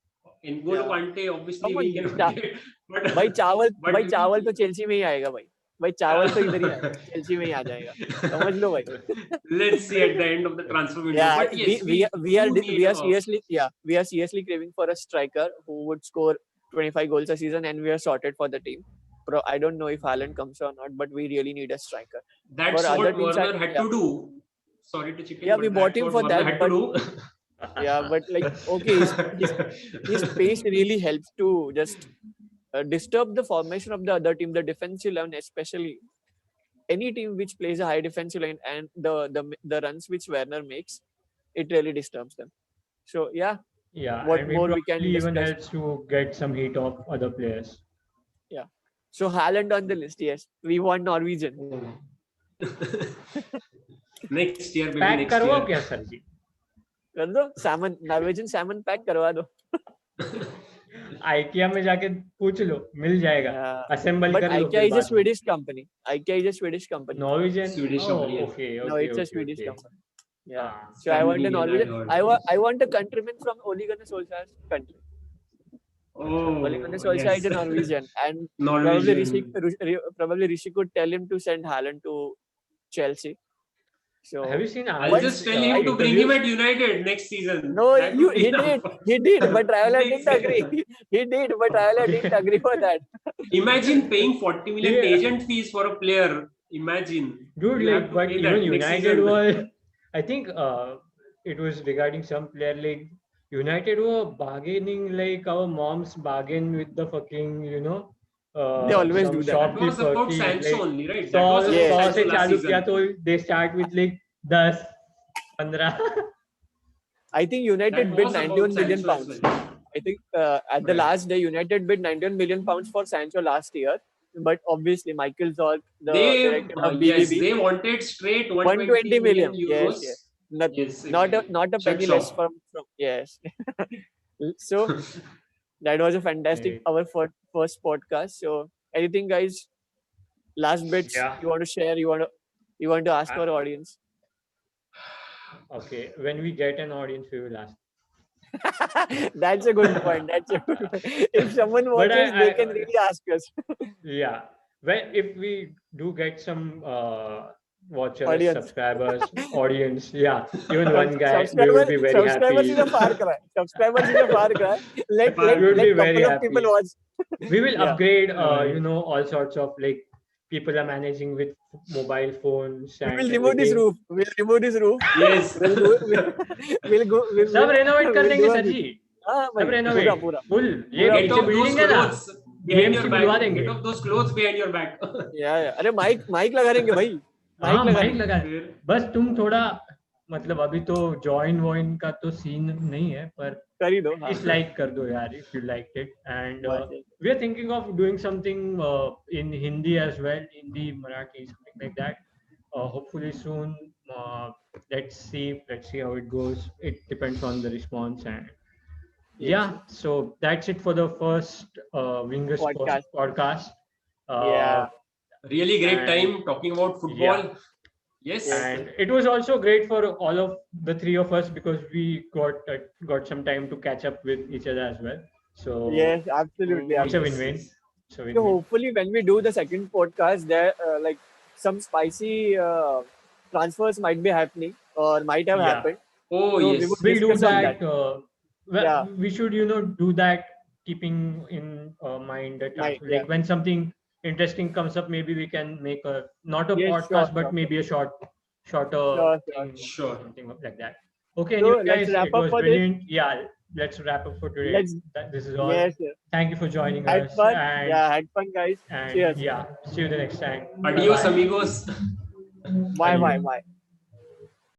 Speaker 3: N'Golo
Speaker 2: Yeah.
Speaker 3: Kante, obviously
Speaker 2: Come
Speaker 3: we
Speaker 2: on,
Speaker 3: cannot get,
Speaker 2: भाई
Speaker 3: but
Speaker 2: चावल
Speaker 3: but
Speaker 2: चावल तो
Speaker 3: we,
Speaker 2: Chelsea में ही आएगा भाई. भाई चावल तो इधर ही आएगा, चेल्सी में ही आ जाएगा. समझ लो भाई.
Speaker 3: let's see at the end of the transfer window.
Speaker 2: Yeah,
Speaker 3: But yes,
Speaker 2: we
Speaker 3: we
Speaker 2: we are
Speaker 3: do need
Speaker 2: we are seriously craving for a striker who would score 25 goals a season, and we are sorted for the team. I don't know if Haaland comes or not, but we really need a striker. For
Speaker 3: that's
Speaker 2: other
Speaker 3: what
Speaker 2: teams,
Speaker 3: Werner had
Speaker 2: yeah,
Speaker 3: to do. Sorry to chip in,
Speaker 2: yeah, we
Speaker 3: but
Speaker 2: bought
Speaker 3: that's
Speaker 2: him
Speaker 3: what
Speaker 2: for
Speaker 3: Werner
Speaker 2: that,
Speaker 3: had to
Speaker 2: but
Speaker 3: do.
Speaker 2: yeah, but like okay, his pace really helps to just disturb the formation of the other team, the defensive line, especially any team which plays a high defensive line, and the runs which Werner makes, it really disturbs them. So yeah,
Speaker 1: Yeah,
Speaker 2: what
Speaker 1: and we
Speaker 2: more we can
Speaker 1: probably even
Speaker 2: discuss?
Speaker 1: helps to get some heat off other players.
Speaker 2: Yeah. So Haaland on the list, yes. We want Norwegian.
Speaker 3: Next year, maybe
Speaker 1: pack
Speaker 3: next
Speaker 1: करवाओ
Speaker 3: year.
Speaker 1: क्या sir जी?
Speaker 2: कर दो salmon, Norwegian salmon pack करवा दो.
Speaker 1: IKEA में जाके पूछ लो, मिल जाएगा.
Speaker 2: Yeah.
Speaker 1: Assemble
Speaker 2: But
Speaker 1: कर लो
Speaker 2: IKEA
Speaker 1: फिर
Speaker 2: is a
Speaker 1: बाद में.
Speaker 2: Swedish company. IKEA is a Swedish company.
Speaker 1: Norwegian.
Speaker 3: Swedish
Speaker 1: Oh,
Speaker 3: company, yes.
Speaker 1: okay,
Speaker 2: No,
Speaker 1: okay,
Speaker 2: it's a
Speaker 1: okay,
Speaker 2: Swedish
Speaker 1: okay.
Speaker 2: company. Yeah.
Speaker 1: Ah.
Speaker 2: So I want a
Speaker 3: Scandinavian, I
Speaker 2: Norwegian.
Speaker 3: heard.
Speaker 2: I want a countryman from Ole Gunnar Solskjaer's country. Ole Gunnar
Speaker 3: Oh,
Speaker 2: Solskjaer
Speaker 3: yes.
Speaker 2: is a Norwegian, and
Speaker 3: Norwegian.
Speaker 2: probably Rishi could tell him to send Haaland to Chelsea. So
Speaker 1: Have you seen
Speaker 3: I'll
Speaker 2: but
Speaker 3: just
Speaker 1: Haaland's
Speaker 3: tell him to bring him
Speaker 1: interviews?
Speaker 3: at United next season.
Speaker 2: no,
Speaker 3: That would be
Speaker 2: he
Speaker 3: enough.
Speaker 2: did, but Traveler
Speaker 3: Next
Speaker 2: didn't agree.
Speaker 3: season.
Speaker 2: He did, but Traveler didn't agree for that.
Speaker 3: Imagine paying 40 million
Speaker 1: Yeah.
Speaker 3: agent fees for a player. Imagine.
Speaker 1: Dude,
Speaker 3: You have
Speaker 1: like,
Speaker 3: to
Speaker 1: but
Speaker 3: pay
Speaker 1: even
Speaker 3: that next
Speaker 1: United
Speaker 3: season.
Speaker 1: were I think it was regarding some player like United were bargaining like our moms bargain with the fucking,
Speaker 2: They always
Speaker 1: some
Speaker 2: do that.
Speaker 3: That was
Speaker 1: shopkeeper
Speaker 3: about
Speaker 1: ki
Speaker 3: Sancho
Speaker 1: like
Speaker 3: only, right? That was
Speaker 1: 100
Speaker 3: about
Speaker 2: Yes.
Speaker 1: 100
Speaker 3: Sancho
Speaker 1: से
Speaker 3: last
Speaker 1: चालू किया
Speaker 3: season.
Speaker 1: तो they start with like 10, 15.
Speaker 2: I think
Speaker 3: That
Speaker 2: United bid
Speaker 3: was about
Speaker 2: 91 million
Speaker 3: Sancho as
Speaker 2: pounds.
Speaker 3: well.
Speaker 2: I think at the
Speaker 3: Right.
Speaker 2: last day, United bid 91 million pounds for Sancho last year. But obviously, Michael Zorc, the
Speaker 3: They,
Speaker 2: director of
Speaker 3: yes,
Speaker 2: BVB,
Speaker 3: they wanted straight
Speaker 2: 120
Speaker 3: 120 million
Speaker 2: million. Yes,
Speaker 3: euros.
Speaker 2: yes. Not,
Speaker 3: Yes,
Speaker 2: not a
Speaker 3: shut
Speaker 2: penny less
Speaker 3: shop.
Speaker 2: from yes. So that was a fantastic
Speaker 1: Hey,
Speaker 2: our first podcast. So anything, guys? Last bits
Speaker 1: yeah.
Speaker 2: you want to share? You want to ask
Speaker 1: I,
Speaker 2: our audience?
Speaker 1: okay. When we get an audience, we will ask.
Speaker 2: That's a good point. That's a good point. If someone
Speaker 1: But
Speaker 2: watches, they can really ask us.
Speaker 1: yeah, when if we do get some watchers,
Speaker 2: Audience.
Speaker 1: subscribers, audience, yeah, even one guy, we would be very
Speaker 2: Subscribers
Speaker 1: happy.
Speaker 2: is a far cry. Subscribers is a far cry. Let
Speaker 3: Far
Speaker 2: let
Speaker 1: We would
Speaker 3: cry.
Speaker 1: be
Speaker 2: let
Speaker 1: very
Speaker 2: couple of people
Speaker 1: happy.
Speaker 2: watch.
Speaker 1: We will
Speaker 2: Yeah.
Speaker 1: upgrade,
Speaker 3: Right.
Speaker 1: all sorts of like people are managing with mobile phones
Speaker 2: We
Speaker 1: and
Speaker 2: will remove this
Speaker 1: everything.
Speaker 2: roof. We'll remove this roof.
Speaker 3: Yes.
Speaker 2: We'll do. We'll go.
Speaker 1: सब renovate कर
Speaker 2: We'll
Speaker 1: देंगे
Speaker 2: do a
Speaker 1: sir
Speaker 2: new.
Speaker 1: जी,
Speaker 2: हाँ
Speaker 1: सब
Speaker 2: भाई पूरा
Speaker 1: renovate
Speaker 2: पूरा
Speaker 1: full. ये
Speaker 2: पूरा
Speaker 3: Get
Speaker 1: पीछे
Speaker 3: off those
Speaker 1: बिल्डिंग है ना,
Speaker 3: clothes behind your
Speaker 1: BMC
Speaker 3: back.
Speaker 1: बुलवा
Speaker 3: Get
Speaker 1: देंगे.
Speaker 3: off those clothes behind your back.
Speaker 2: या अरे माइक माइक लगा देंगे भाई
Speaker 1: हाँ
Speaker 2: माइक लगा
Speaker 1: माइक
Speaker 2: देंगे
Speaker 1: लगा,
Speaker 3: फिर
Speaker 1: बस तुम थोड़ा मतलब अभी तो जॉइन वॉइन का तो सीन नहीं है, पर
Speaker 2: कर ही दो हाँ
Speaker 1: प्लीज लाइक कर दो यार if you liked it. And
Speaker 2: बस
Speaker 1: we are thinking of doing something in Hindi as well, Hindi, Marathi, something like that. Hopefully soon. uh, let's see how it goes. It depends on the response. And
Speaker 2: yes,
Speaker 1: yeah, so that's it for the first Wingers
Speaker 2: podcast
Speaker 1: podcast.
Speaker 2: yeah
Speaker 3: really great
Speaker 1: And
Speaker 3: time talking about football.
Speaker 1: yeah,
Speaker 3: Yes.
Speaker 2: Yes.
Speaker 1: and it was also great for all of the three of us because we got some time to catch up with each other as well. So
Speaker 2: yes absolutely
Speaker 1: it's a
Speaker 3: Yes,
Speaker 1: win-win.
Speaker 3: yes.
Speaker 1: It's a
Speaker 2: So
Speaker 1: win-win.
Speaker 2: hopefully when we do the second podcast there like some spicy transfers might be happening or might have
Speaker 1: Yeah.
Speaker 2: happened
Speaker 3: Oh,
Speaker 2: so we
Speaker 3: yes.
Speaker 2: would
Speaker 1: We'll do
Speaker 2: discuss on
Speaker 1: that. Well,
Speaker 2: Yeah.
Speaker 1: we should, do that, keeping in mind that
Speaker 2: Right,
Speaker 1: like when something interesting comes up, maybe we can make not a
Speaker 2: Yes,
Speaker 1: podcast,
Speaker 2: sure,
Speaker 1: but
Speaker 2: sure.
Speaker 1: maybe a shorter
Speaker 2: Sure.
Speaker 1: thing,
Speaker 3: Sure.
Speaker 1: something like that. Okay,
Speaker 2: So
Speaker 1: anyway,
Speaker 2: let's
Speaker 1: guys,
Speaker 2: wrap
Speaker 1: it
Speaker 2: up
Speaker 1: was
Speaker 2: for this.
Speaker 1: brilliant. Yeah, let's wrap up for today.
Speaker 2: Let's
Speaker 1: This is all.
Speaker 2: yes, yes.
Speaker 1: Thank you for joining
Speaker 2: Had
Speaker 1: us.
Speaker 2: fun.
Speaker 1: And,
Speaker 2: Yeah, had fun, guys.
Speaker 1: and
Speaker 2: Cheers.
Speaker 1: yeah, see you the next time.
Speaker 3: Adios,
Speaker 1: Bye-bye.
Speaker 3: amigos.
Speaker 2: Bye,
Speaker 1: Adios.
Speaker 2: bye.